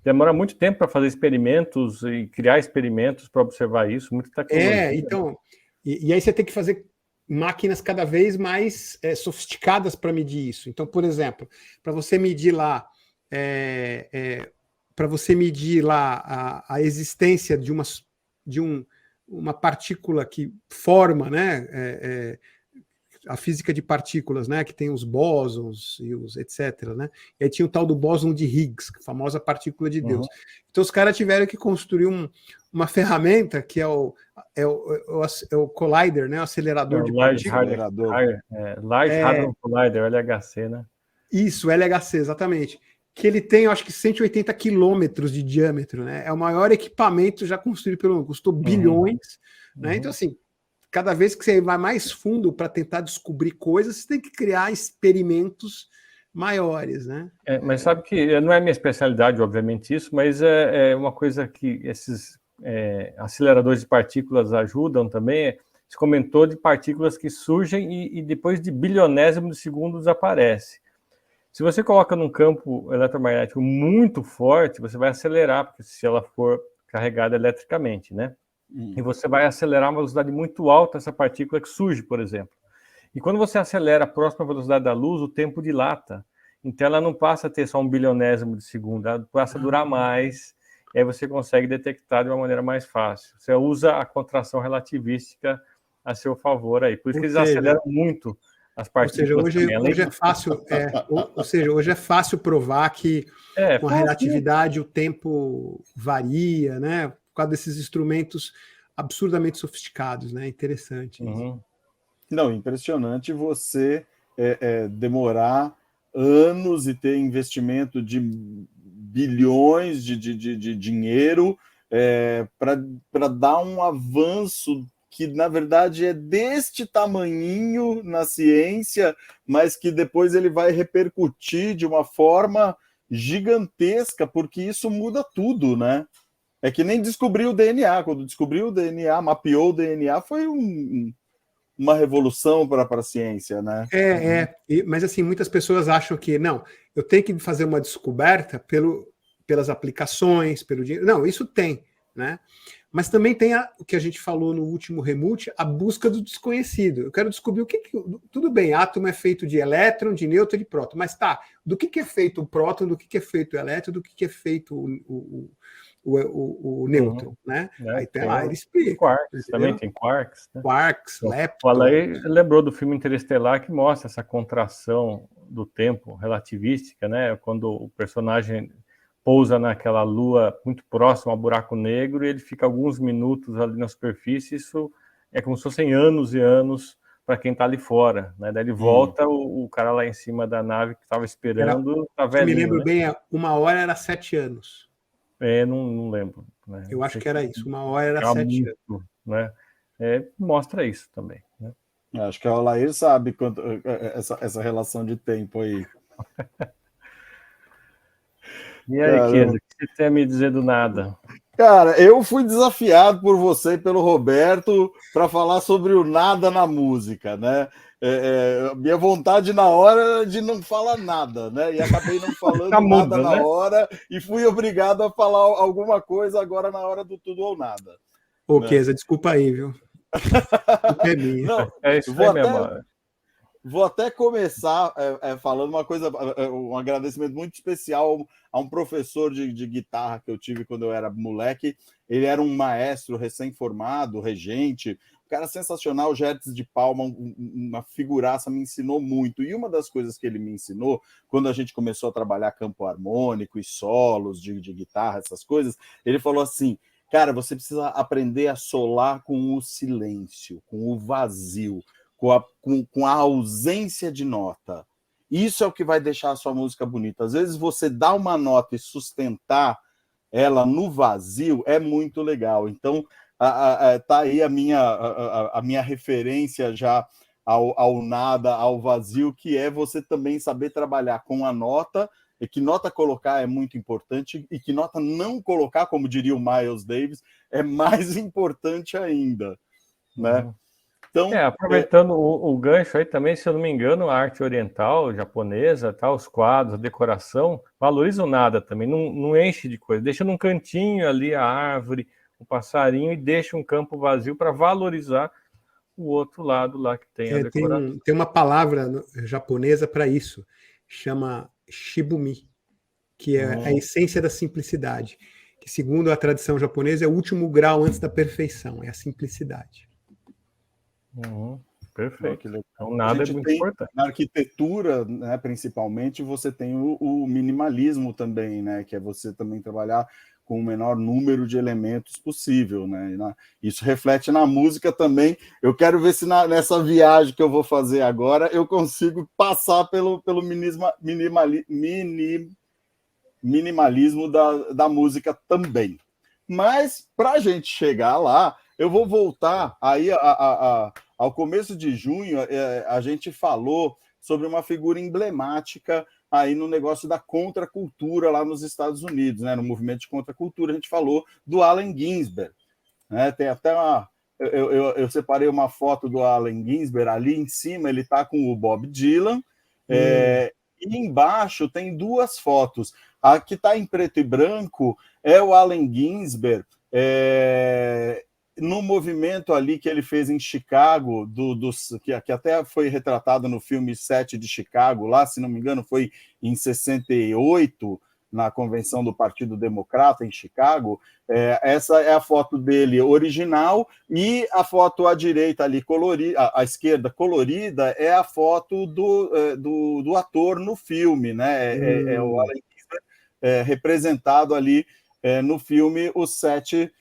Speaker 1: Demora muito tempo para fazer experimentos e criar experimentos para observar isso, muita tecnologia.
Speaker 3: Então, e aí você tem que fazer máquinas cada vez mais sofisticadas para medir isso. Então, por exemplo, para você medir lá a existência de uma partícula que forma, né, a física de partículas, né, que tem os bósons e os etc, né? E aí tinha o tal do bóson de Higgs, a famosa partícula de Deus. Então os caras tiveram que construir uma ferramenta que é o Collider, né, o acelerador de partículas.
Speaker 1: Large Hadron Collider, LHC, né?
Speaker 3: Isso, LHC, exatamente. Que ele tem, eu acho que 180 quilômetros de diâmetro, né? É o maior equipamento já construído pelo mundo, custou bilhões, né? Então, assim, cada vez que você vai mais fundo para tentar descobrir coisas, você tem que criar experimentos maiores, né?
Speaker 1: Mas sabe que não é minha especialidade, obviamente, isso, mas é uma coisa que esses aceleradores de partículas ajudam também. Você comentou de partículas que surgem e depois de bilionésimo de segundo desaparece. Se você coloca num campo eletromagnético muito forte, você vai acelerar, porque se ela for carregada eletricamente, né? E você vai acelerar a uma velocidade muito alta essa partícula que surge, por exemplo. E quando você acelera próximo à velocidade da luz, o tempo dilata. Então ela não passa a ter só 1 bilionésimo de segundo, ela passa a durar mais, e aí você consegue detectar de uma maneira mais fácil. Você usa a contração relativística a seu favor aí. Por isso que eles aceleram muito as partículas.
Speaker 3: Ou seja, hoje é fácil provar que com a relatividade o tempo varia, né? Por causa desses instrumentos absurdamente sofisticados, né? Interessante.
Speaker 2: Não, impressionante você demorar anos e ter investimento de bilhões de dinheiro para dar um avanço que, na verdade, é deste tamanhinho na ciência, mas que depois ele vai repercutir de uma forma gigantesca, porque isso muda tudo, né? É que nem descobriu o DNA. Quando descobriu o DNA, mapeou o DNA, foi uma revolução para a ciência, né?
Speaker 3: Mas assim, muitas pessoas acham que, não, eu tenho que fazer uma descoberta pelas aplicações, pelo dinheiro. Não, isso tem, né? Mas também tem o que a gente falou no último Remute, a busca do desconhecido. Eu quero descobrir tudo bem, átomo é feito de elétron, de nêutron e de próton, mas do que é feito o próton, do que é feito o elétron, do que é feito o nêutron, né? Aí tem lá, ele explica.
Speaker 1: Quarks, também tem quarks. Né?
Speaker 3: Quarks, lepton.
Speaker 1: O Alain lembrou do filme Interestelar, que mostra essa contração do tempo relativística, né? Quando o personagem pousa naquela lua muito próxima ao buraco negro e ele fica alguns minutos ali na superfície, isso é como se fossem anos e anos para quem está ali fora, né? Daí ele volta, o cara lá em cima da nave que estava esperando, tá velhinho.
Speaker 3: Eu me lembro,
Speaker 1: né?
Speaker 3: bem, 1 hora era 7 anos.
Speaker 1: Não lembro. Né?
Speaker 3: Eu acho que era isso, 1 hora era 7 anos.
Speaker 1: Né? Mostra isso também. Né?
Speaker 2: Acho que a Olair sabe essa relação de tempo aí.
Speaker 1: E aí, Chiesa, o que você tem a me dizer do nada?
Speaker 2: Cara, eu fui desafiado por você e pelo Roberto para falar sobre o nada na música, né? Minha vontade na hora de não falar nada, né? E acabei não falando nada na hora e fui obrigado a falar alguma coisa agora na hora do tudo ou nada.
Speaker 3: Ô, Chiesa, desculpa aí, viu?
Speaker 2: É minha. Não,
Speaker 1: isso aí mesmo.
Speaker 2: vou até começar falando uma coisa, um agradecimento muito especial a um professor de guitarra que eu tive quando eu era moleque. Ele era um maestro recém-formado, regente, um cara sensacional, Gertz de Palma, uma figuraça, me ensinou muito. E uma das coisas que ele me ensinou, quando a gente começou a trabalhar campo harmônico e solos de guitarra, essas coisas, ele falou assim, cara, você precisa aprender a solar com o silêncio, com o vazio, com a ausência de nota. Isso é o que vai deixar a sua música bonita. Às vezes você dá uma nota e sustentar ela no vazio é muito legal. Então, tá aí a minha referência já ao nada, ao vazio, que é você também saber trabalhar com a nota, e que nota colocar é muito importante, e que nota não colocar, como diria o Miles Davis, é mais importante ainda, né?
Speaker 1: Então, aproveitando o gancho aí também, se eu não me engano, a arte oriental, japonesa, tá, os quadros, a decoração, valorizam nada também, não enche de coisa, deixa num cantinho ali a árvore, o passarinho, e deixa um campo vazio para valorizar o outro lado lá que tem a decoração.
Speaker 3: Tem uma palavra japonesa para isso, chama shibumi, que é a essência da simplicidade, que segundo a tradição japonesa é o último grau antes da perfeição, é a simplicidade.
Speaker 1: Perfeito. Então, nada é muito importante.
Speaker 2: Na arquitetura, né, principalmente, você tem o minimalismo também, né, que é você também trabalhar com o menor número de elementos possível, né? Isso reflete na música também. Eu quero ver se nessa viagem que eu vou fazer agora eu consigo passar pelo minimalismo da música também. Mas, para a gente chegar lá, eu vou voltar aí ao começo de junho. A gente falou sobre uma figura emblemática aí no negócio da contracultura lá nos Estados Unidos, né? No movimento de contracultura, a gente falou do Allen Ginsberg, né? Tem até eu separei uma foto do Allen Ginsberg, ali em cima ele está com o Bob Dylan, e embaixo tem duas fotos. A que está em preto e branco é o Allen Ginsberg, no movimento ali que ele fez em Chicago, que até foi retratado no filme 7 de Chicago, lá, se não me engano, foi em 68, na convenção do Partido Democrata em Chicago. Essa é a foto dele original, e a foto à direita ali, à esquerda colorida, é a foto do ator no filme, né? É o Allen Ginsberg representado ali no filme O 7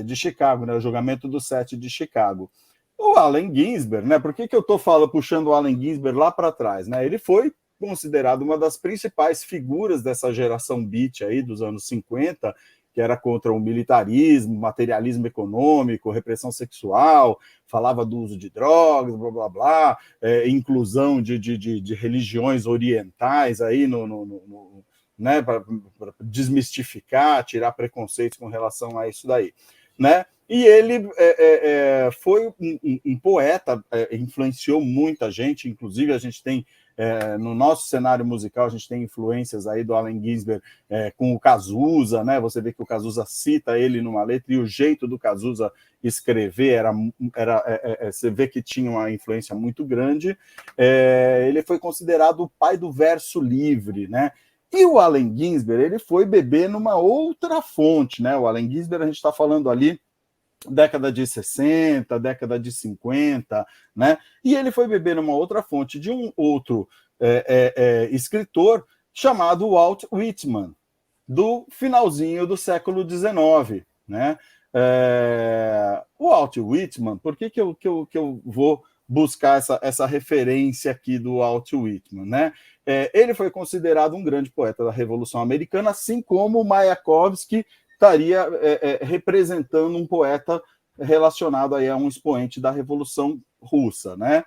Speaker 2: de Chicago, né? O julgamento do 7 de Chicago. O Allen Ginsberg, né? Por que eu estou puxando o Allen Ginsberg lá para trás, né? Ele foi considerado uma das principais figuras dessa geração beat aí dos anos 50, que era contra o militarismo, materialismo econômico, repressão sexual, falava do uso de drogas, blá blá blá, inclusão de religiões orientais aí né, para desmistificar, tirar preconceitos com relação a isso daí, né? E ele foi um poeta, influenciou muita gente, inclusive a gente tem, no nosso cenário musical, a gente tem influências aí do Allen Ginsberg com o Cazuza, né? Você vê que o Cazuza cita ele numa letra, e o jeito do Cazuza escrever você vê que tinha uma influência muito grande. Ele foi considerado o pai do verso livre, né? E o Allen Ginsberg, ele foi beber numa outra fonte, né? O Allen Ginsberg, a gente está falando ali década de 60, década de 50, né? E ele foi beber numa outra fonte de um outro escritor chamado Walt Whitman, do finalzinho do século XIX, né? O Walt Whitman, por que eu vou buscar essa referência aqui do Walt Whitman, né? Ele foi considerado um grande poeta da Revolução Americana, assim como o Mayakovsky estaria representando um poeta relacionado aí a um expoente da Revolução Russa, né?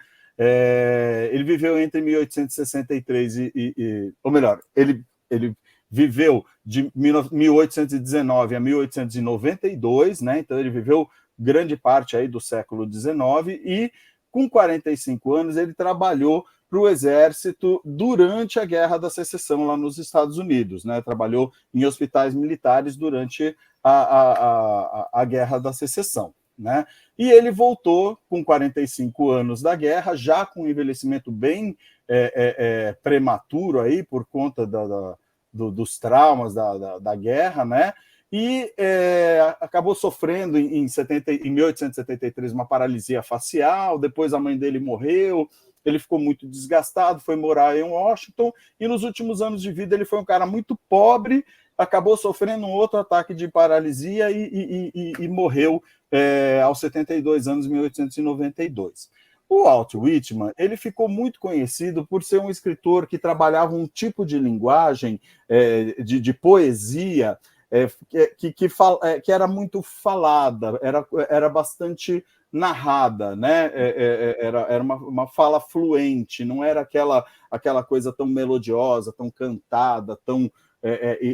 Speaker 2: Ele viveu entre 1863 ou melhor, ele viveu de 1819 a 1892, né? Então ele viveu grande parte aí do século XIX, e com 45 anos ele trabalhou para o Exército durante a Guerra da Secessão lá nos Estados Unidos, né? Trabalhou em hospitais militares durante a Guerra da Secessão, né? E ele voltou com 45 anos da guerra, já com um envelhecimento bem prematuro aí, por conta dos traumas da guerra, né? E acabou sofrendo em 1873 uma paralisia facial, depois a mãe dele morreu, ele ficou muito desgastado, foi morar em Washington, e nos últimos anos de vida ele foi um cara muito pobre, acabou sofrendo um outro ataque de paralisia e morreu aos 72 anos, em 1892. O Walt Whitman, ele ficou muito conhecido por ser um escritor que trabalhava um tipo de linguagem de poesia que era muito falada, era bastante narrada, né? Era uma fala fluente, não era aquela coisa tão melodiosa, tão cantada, tão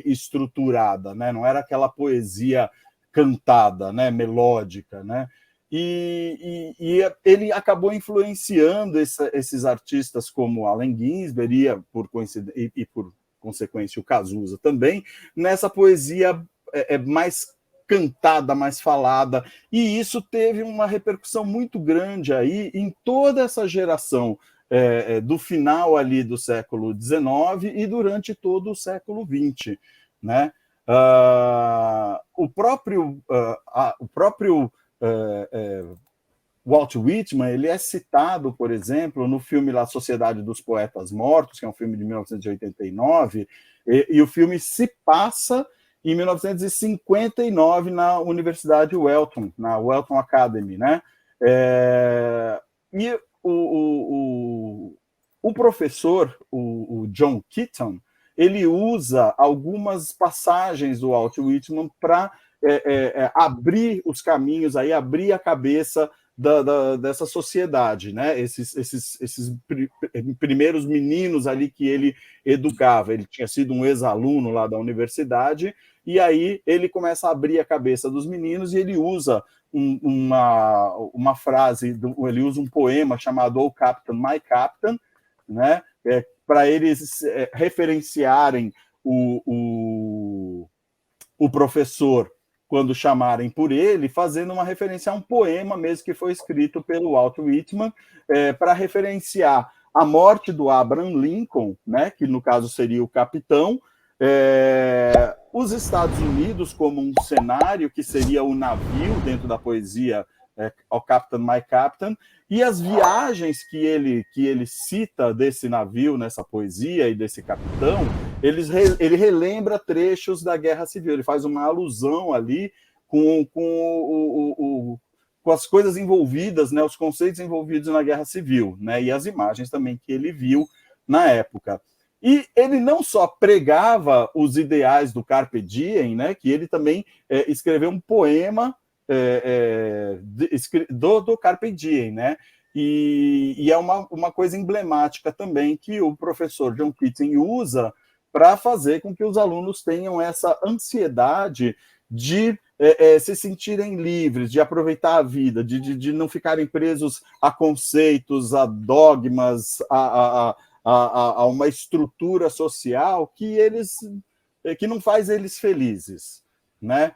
Speaker 2: estruturada, né? Não era aquela poesia cantada, né? Melódica, né? E ele acabou influenciando esses artistas como Allen Ginsberg e por consequência o Cazuza também, nessa poesia mais cantada, mais falada, e isso teve uma repercussão muito grande aí em toda essa geração do final ali do século XIX e durante todo o século XX, né? O próprio Walt Whitman, ele é citado, por exemplo, no filme La Sociedade dos Poetas Mortos, que é um filme de 1989, e o filme se passa em 1959 na Universidade Welton, na Welton Academy, né? E o professor, o John Keaton, ele usa algumas passagens do Walt Whitman para abrir os caminhos, aí, abrir a cabeça dessa sociedade, né? Esses primeiros meninos ali que ele educava. Ele tinha sido um ex-aluno lá da universidade, e aí ele começa a abrir a cabeça dos meninos e ele usa uma frase, ele usa um poema chamado Oh Captain, My Captain, né? Para eles referenciarem o professor quando chamarem por ele, fazendo uma referência a um poema mesmo que foi escrito pelo Walt Whitman, para referenciar a morte do Abraham Lincoln, né, que no caso seria o capitão, os Estados Unidos como um cenário, que seria o navio dentro da poesia ao Captain, My Captain, e as viagens que ele cita desse navio, nessa poesia e desse capitão, ele relembra trechos da Guerra Civil, ele faz uma alusão ali com as coisas envolvidas, né, os conceitos envolvidos na Guerra Civil, né, e as imagens também que ele viu na época. E ele não só pregava os ideais do Carpe Diem, né, que ele também escreveu um poema do Carpe Diem, né? E é uma coisa emblemática também que o professor John Keating usa para fazer com que os alunos tenham essa ansiedade de se sentirem livres, de aproveitar a vida, de não ficarem presos a conceitos, a dogmas, a uma estrutura social que não faz eles felizes, né?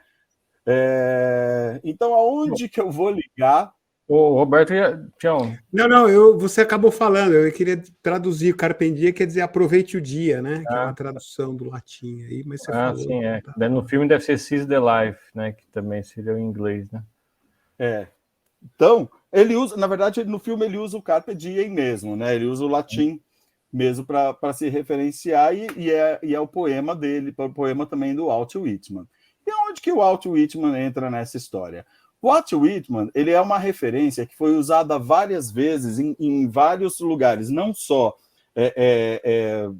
Speaker 2: Então, aonde que eu vou ligar?
Speaker 1: O Roberto tinha um...
Speaker 3: Não, você acabou falando, eu queria traduzir. O Carpe Diem quer dizer aproveite o dia, né? Que é uma tradução do latim aí, mas você falou.
Speaker 1: Sim, tá. No filme deve ser Seize the Life, né? Que também seria em inglês, né?
Speaker 2: Então, ele usa, na verdade, no filme ele usa o Carpe Diem mesmo, né? Ele usa o latim mesmo para se referenciar, e é o poema dele, o poema também do Walt Whitman. E onde que o Walt Whitman entra nessa história? O Walt Whitman, ele é uma referência que foi usada várias vezes em vários lugares, não só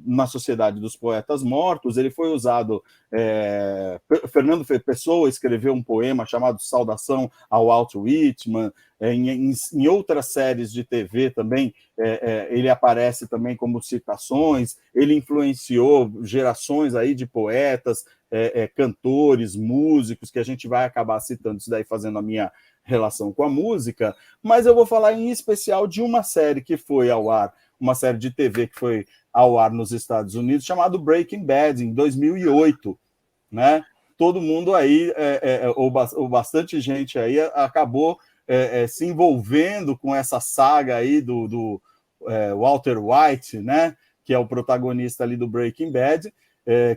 Speaker 2: na Sociedade dos Poetas Mortos, ele foi usado... Fernando Pessoa escreveu um poema chamado Saudação ao Walt Whitman, em outras séries de TV também, ele aparece também como citações, ele influenciou gerações aí de poetas, cantores, músicos, que a gente vai acabar citando isso daí, fazendo a minha relação com a música, mas eu vou falar em especial de uma série que foi ao ar, uma série de TV que foi ao ar nos Estados Unidos, chamado Breaking Bad, em 2008, né? todo mundo aí, ou bastante gente aí, acabou se envolvendo com essa saga aí do Walter White, né? Que é o protagonista ali do Breaking Bad,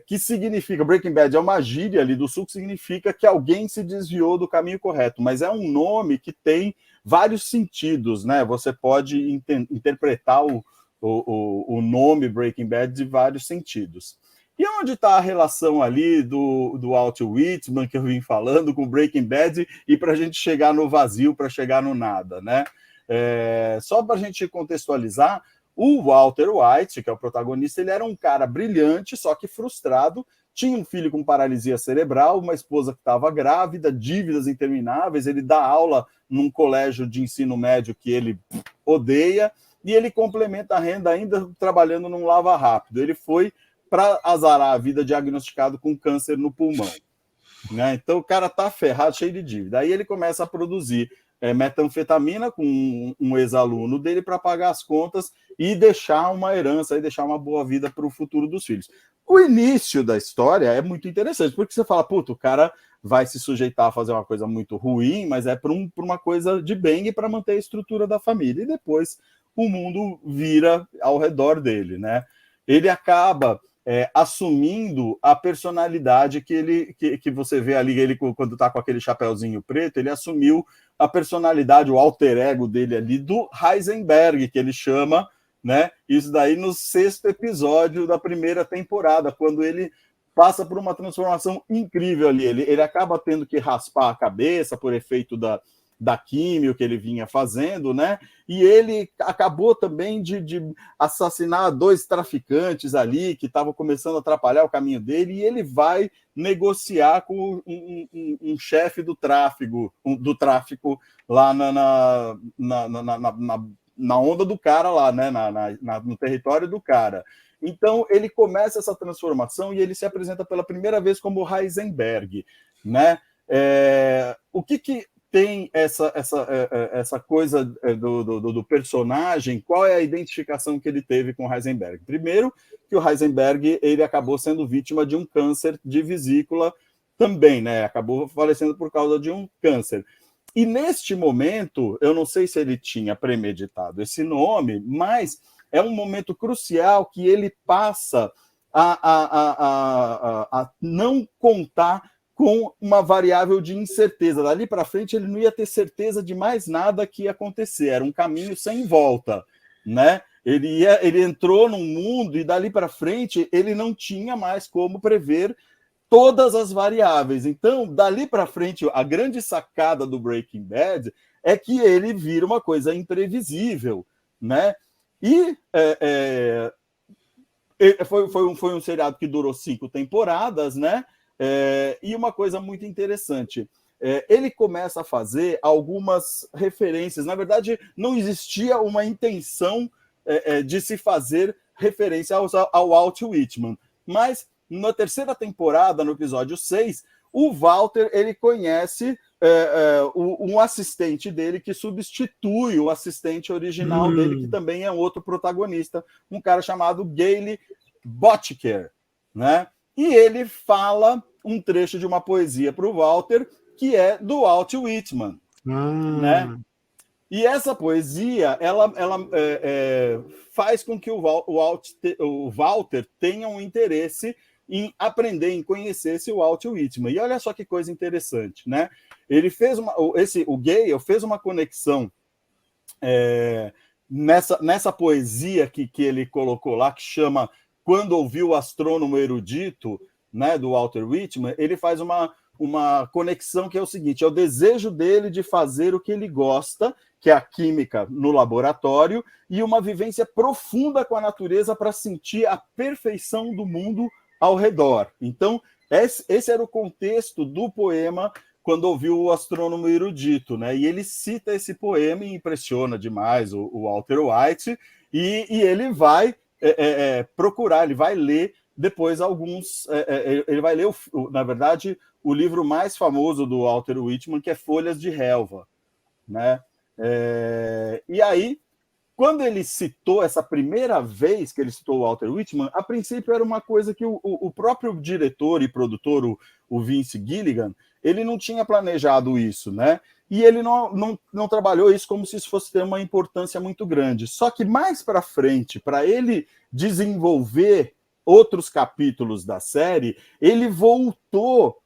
Speaker 2: que significa, Breaking Bad é uma gíria ali do sul, que significa que alguém se desviou do caminho correto, mas é um nome que tem vários sentidos, né? Você pode interpretar o nome Breaking Bad de vários sentidos. E onde está a relação ali do Walt Whitman, que eu vim falando, com Breaking Bad, e para a gente chegar no vazio, para chegar no nada, né? Só para a gente contextualizar, o Walter White, que é o protagonista, ele era um cara brilhante, só que frustrado, tinha um filho com paralisia cerebral, uma esposa que estava grávida, dívidas intermináveis, ele dá aula num colégio de ensino médio que ele odeia, e ele complementa a renda ainda trabalhando num lava rápido. Ele foi para azarar a vida diagnosticado com câncer no pulmão, né? Então o cara tá ferrado, cheio de dívida. Aí ele começa a produzir metanfetamina com um ex-aluno dele para pagar as contas e deixar uma herança, e deixar uma boa vida para o futuro dos filhos. O início da história é muito interessante, porque você fala, puta, o cara vai se sujeitar a fazer uma coisa muito ruim, mas é para uma coisa de bem e para manter a estrutura da família. E depois o mundo vira ao redor dele, né? Ele acaba assumindo a personalidade que você vê ali, ele quando está com aquele chapéuzinho preto, ele assumiu a personalidade, o alter ego dele ali, do Heisenberg, que ele chama, né? Isso daí no 6º episódio da primeira temporada, quando ele passa por uma transformação incrível ali. Ele acaba tendo que raspar a cabeça por efeito da químio que ele vinha fazendo, né? E ele acabou também de assassinar 2 traficantes ali que estavam começando a atrapalhar o caminho dele, e ele vai negociar com um chefe do tráfico lá na onda do cara lá, né? No território do cara. Então ele começa essa transformação e ele se apresenta pela primeira vez como Heisenberg, né? O que tem essa coisa do personagem? Qual é a identificação que ele teve com Heisenberg? Primeiro, que o Heisenberg ele acabou sendo vítima de um câncer de vesícula também, né? Acabou falecendo por causa de um câncer. E neste momento, eu não sei se ele tinha premeditado esse nome, mas é um momento crucial que ele passa a não contar com uma variável de incerteza. Dali para frente, ele não ia ter certeza de mais nada que ia acontecer. Era um caminho sem volta, né? Ele entrou num mundo e dali para frente ele não tinha mais como prever todas as variáveis. Então, dali para frente, a grande sacada do Breaking Bad é que ele vira uma coisa imprevisível, né? E foi um seriado que durou 5 temporadas, né? E uma coisa muito interessante, ele começa a fazer algumas referências. Na verdade, não existia uma intenção de se fazer referência ao Walt Whitman, mas na 3ª temporada, no episódio 6, o Walter ele conhece um assistente dele que substitui o assistente original dele, que também é outro protagonista, um cara chamado Gale Botker, né? E ele fala um trecho de uma poesia para o Walter, que é do Walt Whitman, né? E essa poesia, ela faz com que o Walter tenha um interesse em aprender, em conhecer esse Walt Whitman. E olha só que coisa interessante, né? Ele fez o Gale fez uma conexão nessa poesia que ele colocou lá, que chama Quando Ouviu o Astrônomo Erudito, né, do Walter Whitman. Ele faz uma conexão que é o seguinte: é o desejo dele de fazer o que ele gosta, que é a química no laboratório, e uma vivência profunda com a natureza para sentir a perfeição do mundo ao redor. Então, esse era o contexto do poema Quando Ouviu o Astrônomo Erudito, né? E ele cita esse poema e impressiona demais o Walter White, e ele vai procurar, ele vai ler depois alguns... ele vai ler, na verdade, o livro mais famoso do Walter Whitman, que é Folhas de Relva, né? E aí quando ele citou, essa primeira vez que ele citou o Walter Whitman, a princípio era uma coisa que o próprio diretor e produtor, o Vince Gilligan, ele não tinha planejado isso, né? E ele não trabalhou isso como se isso fosse ter uma importância muito grande. Só que mais para frente, para ele desenvolver outros capítulos da série, ele voltou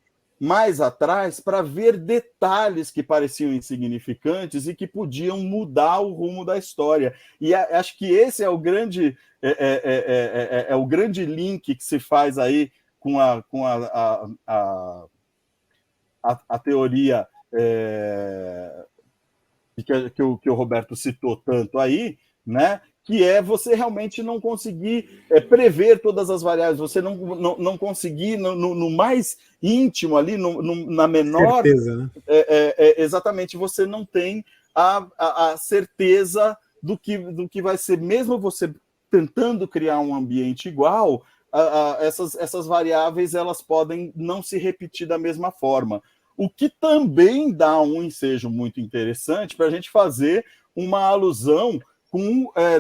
Speaker 2: mais atrás para ver detalhes que pareciam insignificantes e que podiam mudar o rumo da história. E acho que esse é o grande o grande link que se faz aí com a teoria que o Roberto citou tanto aí, né? Que é você realmente não conseguir prever todas as variáveis, você não conseguir, no mais íntimo ali, na menor...
Speaker 3: Certeza, né?
Speaker 2: Exatamente, você não tem a certeza do que vai ser, mesmo você tentando criar um ambiente igual, essas variáveis elas podem não se repetir da mesma forma. O que também dá um ensejo muito interessante para a gente fazer uma alusão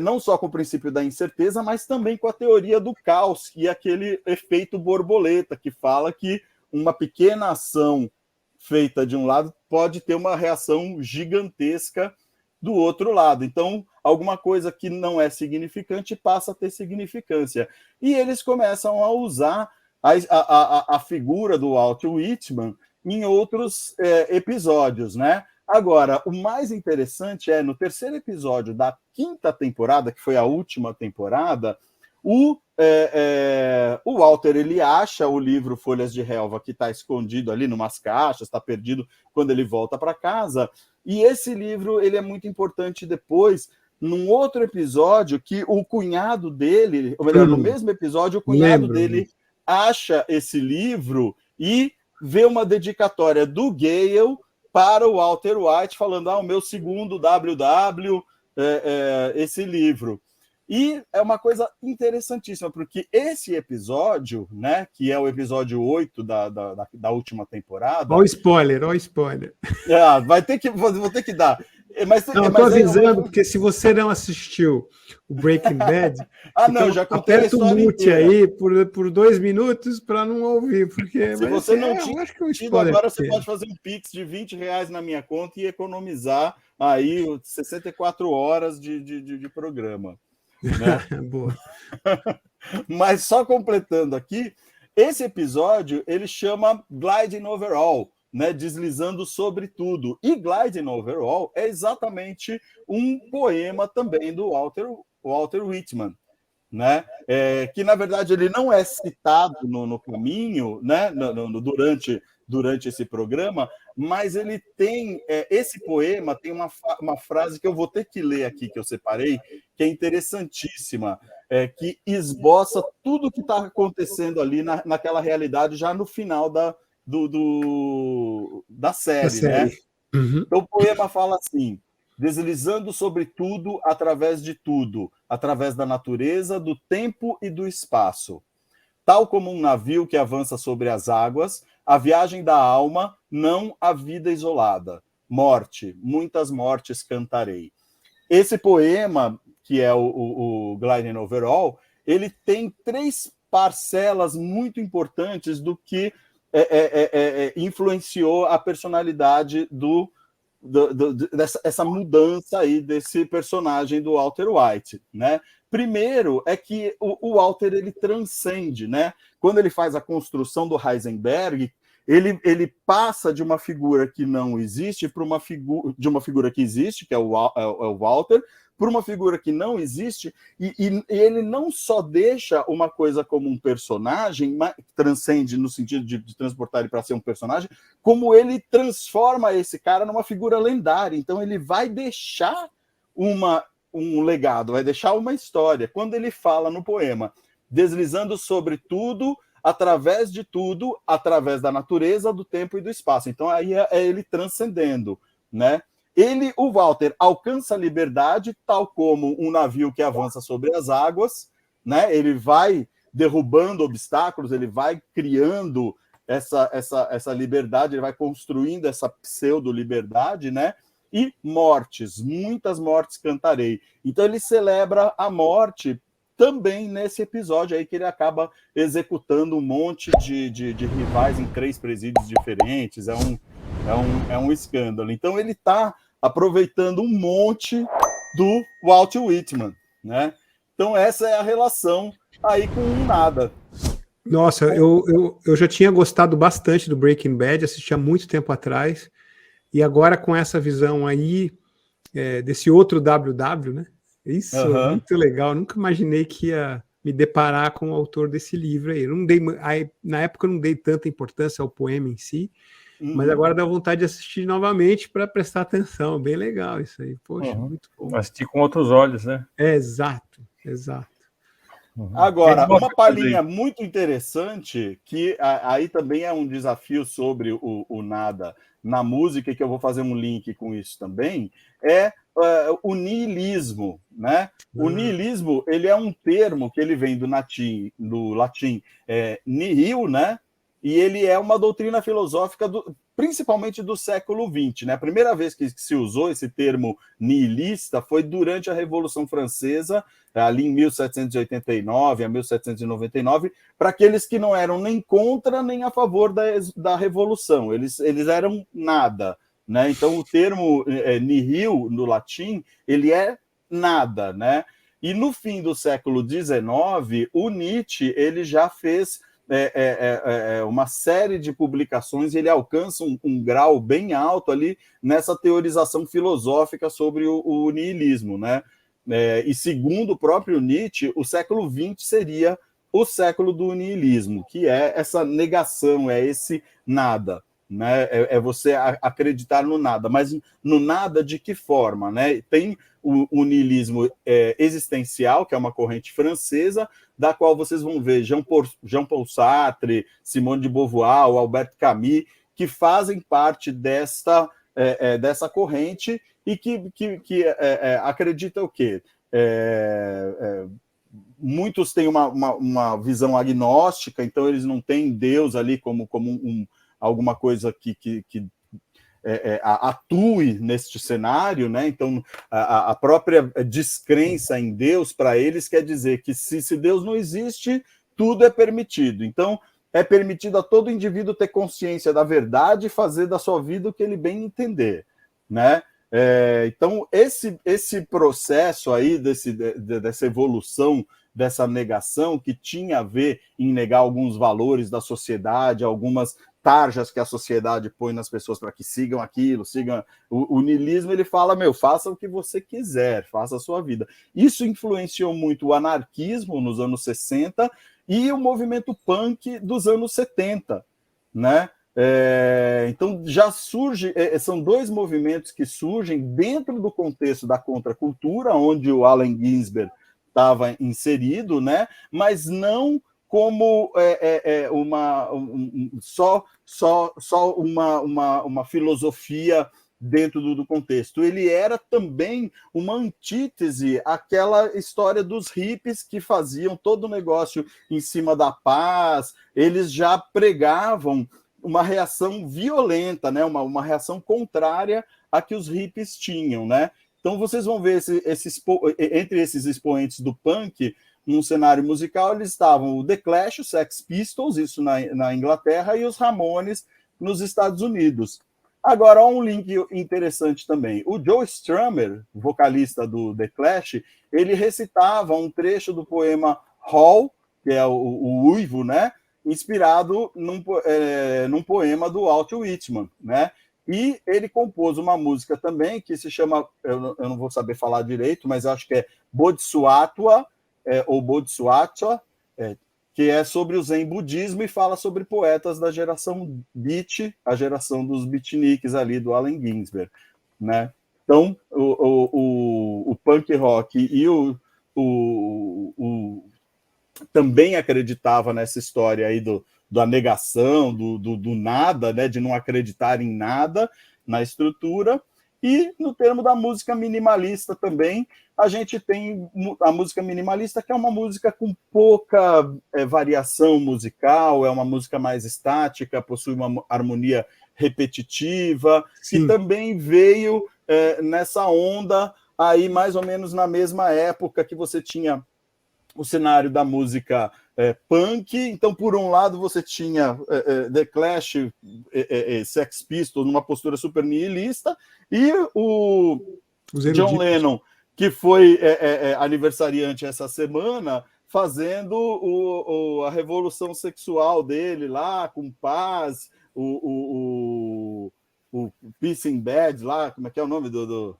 Speaker 2: não só com o princípio da incerteza, mas também com a teoria do caos e aquele efeito borboleta, que fala que uma pequena ação feita de um lado pode ter uma reação gigantesca do outro lado. Então, alguma coisa que não é significante passa a ter significância. E eles começam a usar a figura do Walt Whitman em outros episódios, né? Agora, o mais interessante no terceiro episódio da 5ª temporada, que foi a última temporada, o Walter ele acha o livro Folhas de Relva, que está escondido ali numas caixas, está perdido quando ele volta para casa, e esse livro ele é muito importante depois, num outro episódio, que o cunhado dele, ou melhor, no mesmo episódio, o cunhado dele acha esse livro e vê uma dedicatória do Gale para o Walter White, falando, o meu segundo WW, esse livro. E é uma coisa interessantíssima, porque esse episódio, né, que é o episódio 8 da última temporada...
Speaker 3: Olha o spoiler, olha o spoiler.
Speaker 2: Vou ter que dar.
Speaker 3: Estou avisando, porque se você não assistiu o Breaking Bad,
Speaker 2: então, já
Speaker 3: aperta o mute aí por 2 minutos para não ouvir, porque
Speaker 2: se você não tinha tido, agora você pode fazer um Pix de R$20 na minha conta e economizar aí 64 horas de programa. Né?
Speaker 3: Boa.
Speaker 2: Mas só completando aqui, esse episódio ele chama Gliding Overall, né, deslizando sobre tudo. E Gliding Overall é exatamente um poema também do Walter Whitman, né? Que na verdade ele não é citado no caminho, né, durante esse programa, mas ele tem esse poema tem uma frase que eu vou ter que ler aqui, que eu separei, que é interessantíssima, que esboça tudo o que está acontecendo ali naquela realidade já no final da série, né?
Speaker 3: Uhum.
Speaker 2: Então o poema fala assim: deslizando sobre tudo, através de tudo, através da natureza, do tempo e do espaço. Tal como um navio que avança sobre as águas, a viagem da alma, não a vida isolada. Morte, muitas mortes cantarei. Esse poema, que é o Gliding Overall, ele tem 3 parcelas muito importantes do que influenciou a personalidade dessa mudança aí desse personagem do Walter White, né? Primeiro é que o Walter ele transcende, né? Quando ele faz a construção do Heisenberg, ele passa de uma figura que não existe para de uma figura que existe, que é o Walter, por uma figura que não existe, e ele não só deixa uma coisa como um personagem, mas transcende no sentido de transportar ele para ser um personagem, como ele transforma esse cara numa figura lendária. Então ele vai deixar um legado, vai deixar uma história. Quando ele fala no poema, deslizando sobre tudo, através de tudo, através da natureza, do tempo e do espaço. Então aí é ele transcendendo, né? O Walter, alcança a liberdade, tal como um navio que avança sobre as águas, né? Ele vai derrubando obstáculos, ele vai criando essa liberdade, ele vai construindo essa pseudo-liberdade, né? e mortes, muitas mortes cantarei. Então ele celebra a morte também nesse episódio aí que ele acaba executando um monte de rivais em 3 presídios diferentes, é um escândalo. Então ele está aproveitando um monte do Walt Whitman, né? Então essa é a relação aí com o nada.
Speaker 3: Nossa, eu já tinha gostado bastante do Breaking Bad, assisti há muito tempo atrás, e agora com essa visão aí desse outro WW, né? Isso é muito legal, nunca imaginei que ia me deparar com o autor desse livro aí. Na época eu não dei tanta importância ao poema em si, mas agora dá vontade de assistir novamente para prestar atenção. Bem legal isso aí. Poxa, muito bom.
Speaker 1: Assistir com outros olhos, né?
Speaker 3: Exato.
Speaker 2: Agora, uma palhinha muito interessante, que aí também é um desafio sobre o nada na música, que eu vou fazer um link com isso também, é o niilismo, né? O niilismo, ele é um termo que ele vem do latim nihil, né? E ele é uma doutrina filosófica principalmente do século XX, né? A primeira vez que se usou esse termo nihilista foi durante a Revolução Francesa, ali em 1789 a 1799, para aqueles que não eram nem contra nem a favor da Revolução, eles eram nada, né? Então o termo nihil, no latim, ele é nada, né? E no fim do século XIX, o Nietzsche ele já fez uma série de publicações, e ele alcança um grau bem alto ali nessa teorização filosófica sobre o niilismo, né? E segundo o próprio Nietzsche, o século XX seria o século do niilismo, que é essa negação, é esse nada, né? É você acreditar no nada, mas no nada de que forma, né? Tem o niilismo existencial, que é uma corrente francesa, da qual vocês vão ver Jean-Paul Sartre, Simone de Beauvoir, Albert Camus, que fazem parte dessa corrente e que acredita o quê? Muitos têm uma visão agnóstica, então eles não têm Deus ali como alguma coisa que atue neste cenário, né? Então a própria descrença em Deus para eles quer dizer que se Deus não existe, tudo é permitido. Então é permitido a todo indivíduo ter consciência da verdade e fazer da sua vida o que ele bem entender, né? Então esse processo aí dessa evolução, dessa negação, que tinha a ver em negar alguns valores da sociedade, algumas tarjas que a sociedade põe nas pessoas para que sigam aquilo, sigam o niilismo, ele fala, faça o que você quiser, faça a sua vida. Isso influenciou muito o anarquismo nos anos 60 e o movimento punk dos anos 70, né? Então já surge, são 2 movimentos que surgem dentro do contexto da contracultura, onde o Allen Ginsberg estava inserido, né? Mas não como só uma filosofia dentro do contexto. Ele era também uma antítese àquela história dos hippies que faziam todo o negócio em cima da paz. Eles já pregavam uma reação violenta, né? uma reação contrária à que os hippies tinham, né? Então vocês vão ver entre esses expoentes do punk, num cenário musical, eles estavam o The Clash, o Sex Pistols, isso na Inglaterra, e os Ramones nos Estados Unidos. Agora, há um link interessante também. O Joe Strummer, vocalista do The Clash, ele recitava um trecho do poema Hall, que é o uivo, né? Inspirado num poema do Walt Whitman, né? E ele compôs uma música também que se chama, eu não vou saber falar direito, mas acho que é Bodhisattva, ou Bodhisattva, que é sobre o Zen budismo e fala sobre poetas da geração beat, a geração dos beatniks ali, do Allen Ginsberg, né? Então, o punk rock e também acreditava nessa história aí da negação, do nada, né, de não acreditar em nada na estrutura. E no termo da música minimalista também, a gente tem a música minimalista, que é uma música com pouca variação musical, é uma música mais estática, possui uma harmonia repetitiva, Sim. que também veio nessa onda aí mais ou menos na mesma época que você tinha o cenário da música punk. Então, por um lado, você tinha The Clash, Sex Pistols, numa postura super nihilista, e o John Lennon, que foi aniversariante essa semana, fazendo a revolução sexual dele lá, com paz, o Peace in Bed lá, como é que é o nome do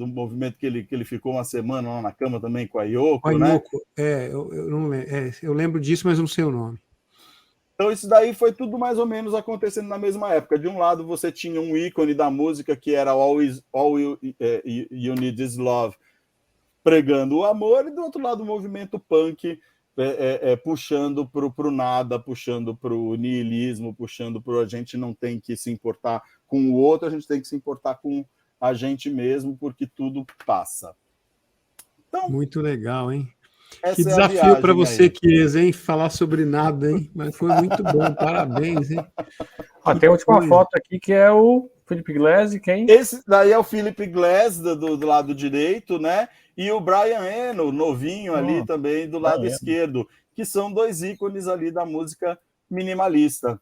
Speaker 2: movimento que ele ficou uma semana lá na cama também com a Yoko, né?
Speaker 3: Eu lembro disso, mas não sei o nome.
Speaker 2: Então isso daí foi tudo mais ou menos acontecendo na mesma época. De um lado você tinha um ícone da música que era All You Need Is Love, pregando o amor, e do outro lado o movimento punk puxando para o nada, puxando para o niilismo, puxando para a gente não tem que se importar com o outro, a gente tem que se importar com a gente mesmo, porque tudo passa. Então,
Speaker 3: muito legal, hein? Que desafio para você, Chiesa, hein? Falar sobre nada, hein? Mas foi muito bom, parabéns, hein?
Speaker 1: Tem a última foto aqui que é o Philip Glass, quem?
Speaker 2: Esse daí é o Philip Glass, do lado direito, né? E o Brian Eno, novinho ali também, do lado esquerdo, que são dois ícones ali da música minimalista.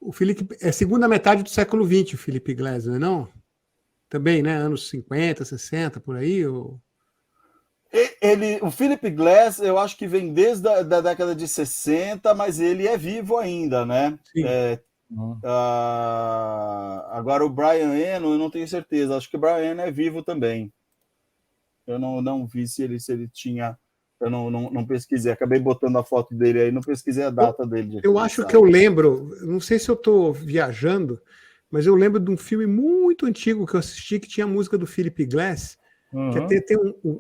Speaker 3: O Philip é segunda metade do século XX, o Philip Glass, não é não? Também, né? Anos 50, 60, por aí? Ou...
Speaker 2: O Philip Glass, eu acho que vem desde a década de 60, mas ele é vivo ainda, né?
Speaker 3: Sim.
Speaker 2: Agora o Brian Eno, eu não tenho certeza. Acho que o Brian Eno é vivo também. Eu não vi se ele tinha... Eu não pesquisei. Acabei botando a foto dele aí, não pesquisei a data dele.
Speaker 3: Eu acho que eu lembro, não sei se eu estou viajando, mas eu lembro de um filme muito antigo que eu assisti que tinha a música do Philip Glass.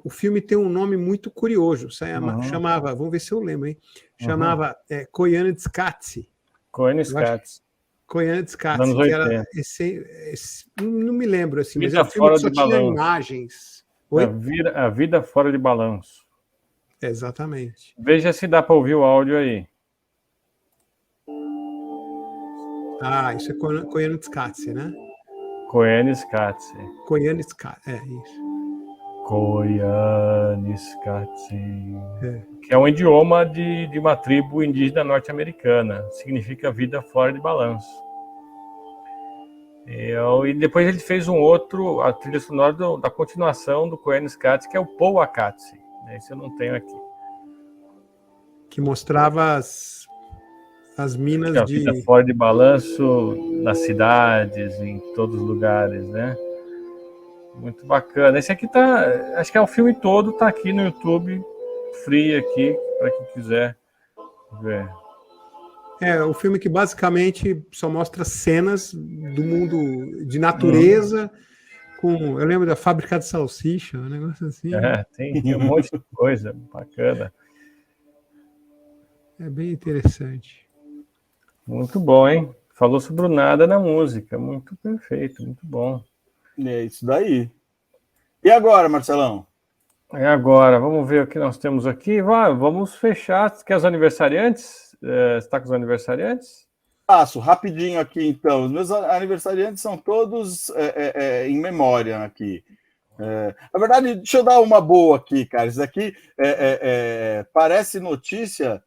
Speaker 3: O filme tem um nome muito curioso. Chamava, vamos ver se eu lembro, hein? Chamava Koyaanisqatsi.
Speaker 1: Koyaanisqatsi.
Speaker 3: Koyaanisqatsi, que era não me lembro assim, mas é um filme que só tinha imagens.
Speaker 1: A vida fora de balanço.
Speaker 3: Exatamente.
Speaker 1: Veja se dá para ouvir o áudio aí.
Speaker 3: Isso é Koyaanisqatsi, né?
Speaker 1: Koyaanisqatsi.
Speaker 3: Koyaanisqatsi, isso.
Speaker 1: Koyaanisqatsi. Que é um idioma de uma tribo indígena norte-americana. Significa vida fora de balanço. E depois ele fez a trilha sonora da continuação do Koyaanisqatsi, que é o Powakatsi. Esse eu não tenho aqui.
Speaker 3: Que mostrava as minas
Speaker 1: a vida fora de balanço nas cidades, em todos os lugares, né? Muito bacana. Esse aqui acho que é o filme todo, tá aqui no YouTube, free aqui, para quem quiser ver.
Speaker 3: O filme que basicamente só mostra cenas do mundo de natureza, eu lembro da fábrica de salsicha, um negócio assim.
Speaker 1: Tem um monte de coisa bacana.
Speaker 3: É bem interessante.
Speaker 1: Muito bom, hein? Falou sobre o nada na música. Muito perfeito, muito bom.
Speaker 2: É isso daí. E agora, Marcelão?
Speaker 1: Agora, vamos ver o que nós temos aqui. Vamos fechar. Quer os aniversariantes? Você está com os aniversariantes?
Speaker 2: Passo rapidinho aqui, então. Os meus aniversariantes são todos em memória aqui. Na verdade, deixa eu dar uma boa aqui, cara. Isso aqui parece notícia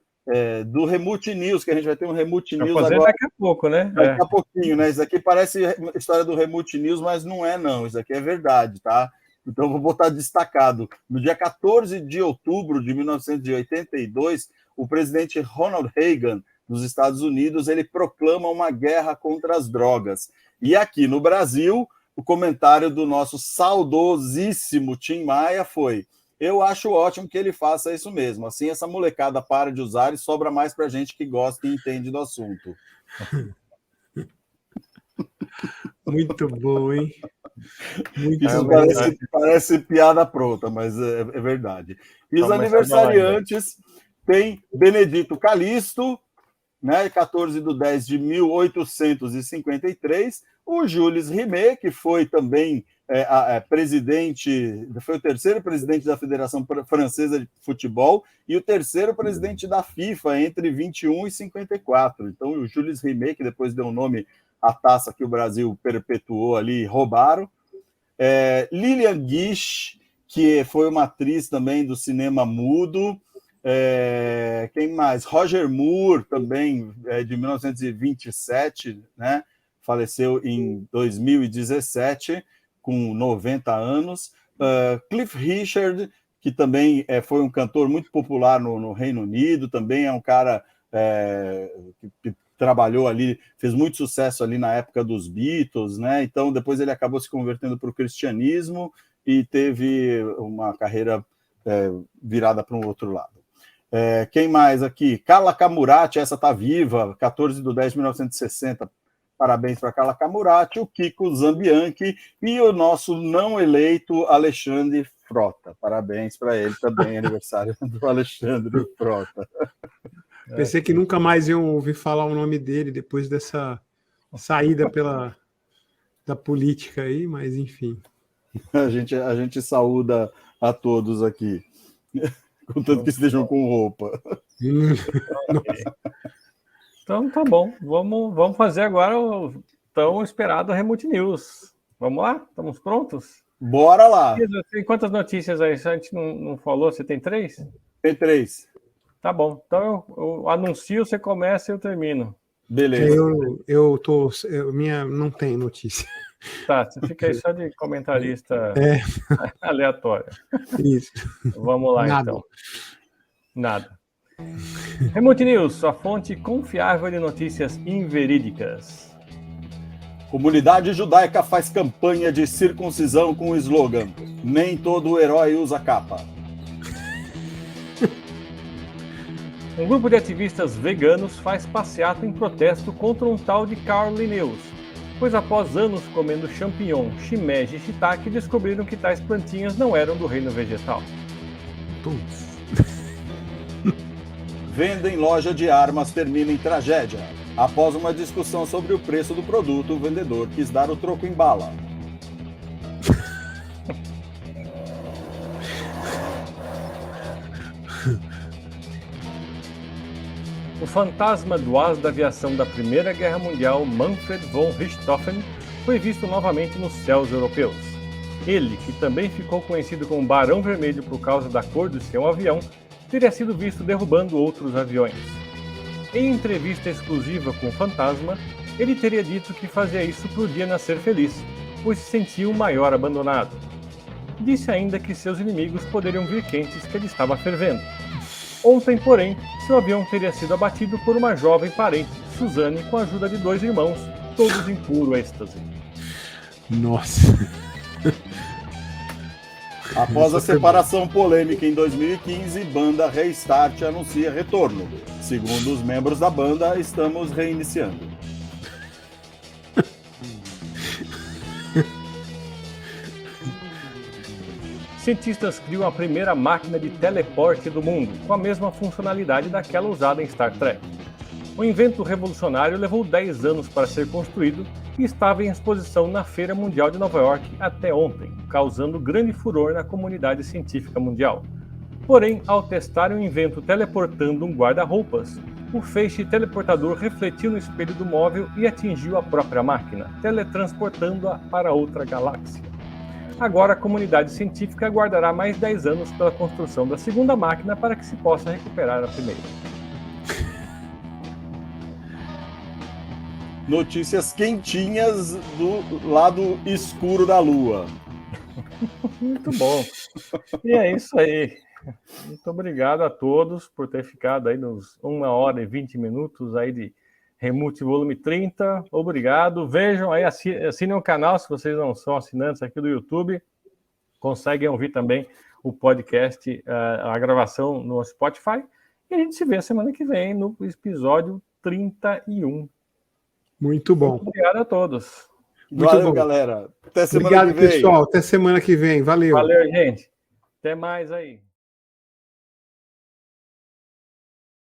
Speaker 2: do Remute News, que a gente vai ter um Remute News agora.
Speaker 1: Daqui a pouco, né?
Speaker 2: Daqui a pouquinho, né? Isso aqui parece história do Remute News, mas não é, não. Isso aqui é verdade, tá? Então, eu vou botar destacado. No dia 14 de outubro de 1982, o presidente Ronald Reagan, dos Estados Unidos, ele proclama uma guerra contra as drogas. E aqui no Brasil, o comentário do nosso saudosíssimo Tim Maia foi: eu acho ótimo que ele faça isso mesmo. Assim, essa molecada para de usar e sobra mais para gente que gosta e entende do assunto.
Speaker 3: Muito bom, hein?
Speaker 2: Isso parece piada pronta, mas é verdade. E os aniversariantes tem Benedito Calixto, né, 14/10/1853, o Jules Rimet, que foi também presidente, foi o terceiro presidente da Federação Francesa de Futebol e o terceiro presidente da FIFA entre 21 e 54. Então, o Jules Rimet, que depois deu o nome a taça que o Brasil perpetuou ali, roubaram. Lillian Gish, que foi uma atriz também do cinema mudo. Quem mais? Roger Moore, também, de 1927, né? Faleceu em 2017, com 90 anos. Cliff Richard, que também foi um cantor muito popular no Reino Unido, também é um cara que trabalhou ali, fez muito sucesso ali na época dos Beatles, né? Então, depois ele acabou se convertendo para o cristianismo e teve uma carreira virada para um outro lado. Quem mais aqui? Carla Camurati, essa tá viva, 14/10/1960. Parabéns para Carla Camurati, o Kiko Zambianchi e o nosso não eleito Alexandre Frota. Parabéns para ele também, aniversário do Alexandre Frota.
Speaker 3: Pensei que nunca mais iam ouvir falar o nome dele depois dessa saída da política aí, mas enfim.
Speaker 2: A gente saúda a todos aqui, contanto que estejam com roupa.
Speaker 1: Então tá bom, vamos fazer agora o tão esperado Remote News. Vamos lá? Estamos prontos?
Speaker 2: Bora lá!
Speaker 1: Tem quantas notícias aí? A gente não falou, você tem 3?
Speaker 2: Tem 3.
Speaker 1: Tá bom, então eu anuncio, você começa e eu termino.
Speaker 2: Beleza.
Speaker 3: Minha não tem notícia.
Speaker 1: Tá, você fica aí só de comentarista aleatório.
Speaker 3: Isso.
Speaker 1: Vamos lá,
Speaker 3: Nada.
Speaker 1: então. Nada. Remote News, sua fonte confiável de notícias inverídicas.
Speaker 2: Comunidade judaica faz campanha de circuncisão com o slogan: nem todo herói usa capa.
Speaker 1: Um grupo de ativistas veganos faz passeata em protesto contra um tal de Carl Linnaeus, pois após anos comendo champignon, shimeji e shiitake, descobriram que tais plantinhas não eram do reino vegetal.
Speaker 3: Putz.
Speaker 2: Venda em loja de armas termina em tragédia. Após uma discussão sobre o preço do produto, o vendedor quis dar o troco em bala.
Speaker 1: O fantasma do as da aviação da Primeira Guerra Mundial, Manfred von Richthofen, foi visto novamente nos céus europeus. Ele, que também ficou conhecido como Barão Vermelho por causa da cor do seu avião, teria sido visto derrubando outros aviões. Em entrevista exclusiva com o fantasma, ele teria dito que fazia isso por dia nascer feliz, pois se sentia o maior abandonado. Disse ainda que seus inimigos poderiam vir quentes que ele estava fervendo. Ontem, porém, seu avião teria sido abatido por uma jovem parente, Suzane, com a ajuda de 2 irmãos, todos em puro êxtase.
Speaker 3: Nossa.
Speaker 2: Após a separação polêmica em 2015, banda Restart anuncia retorno. Segundo os membros da banda, estamos reiniciando.
Speaker 1: Cientistas criam a primeira máquina de teleporte do mundo, com a mesma funcionalidade daquela usada em Star Trek. O invento revolucionário levou 10 anos para ser construído e estava em exposição na Feira Mundial de Nova York até ontem, causando grande furor na comunidade científica mundial. Porém, ao testar o invento teleportando um guarda-roupas, o feixe teleportador refletiu no espelho do móvel e atingiu a própria máquina, teletransportando-a para outra galáxia. Agora a comunidade científica aguardará mais 10 anos pela construção da segunda máquina para que se possa recuperar a primeira.
Speaker 2: Notícias quentinhas do lado escuro da Lua.
Speaker 1: Muito bom. E é isso aí. Muito obrigado a todos por ter ficado aí nos 1 hora e 20 minutos aí de Remote Volume 30. Obrigado. Vejam aí, assinem o canal se vocês não são assinantes aqui do YouTube. Conseguem ouvir também o podcast, a gravação no Spotify. E a gente se vê semana que vem no episódio 31.
Speaker 3: Muito bom.
Speaker 1: Muito obrigado a todos.
Speaker 3: Muito
Speaker 2: Valeu,
Speaker 3: bom.
Speaker 2: galera. Até semana
Speaker 3: Obrigado,
Speaker 2: que vem.
Speaker 3: pessoal. Até semana que vem. Valeu.
Speaker 1: Valeu, gente. Até mais aí.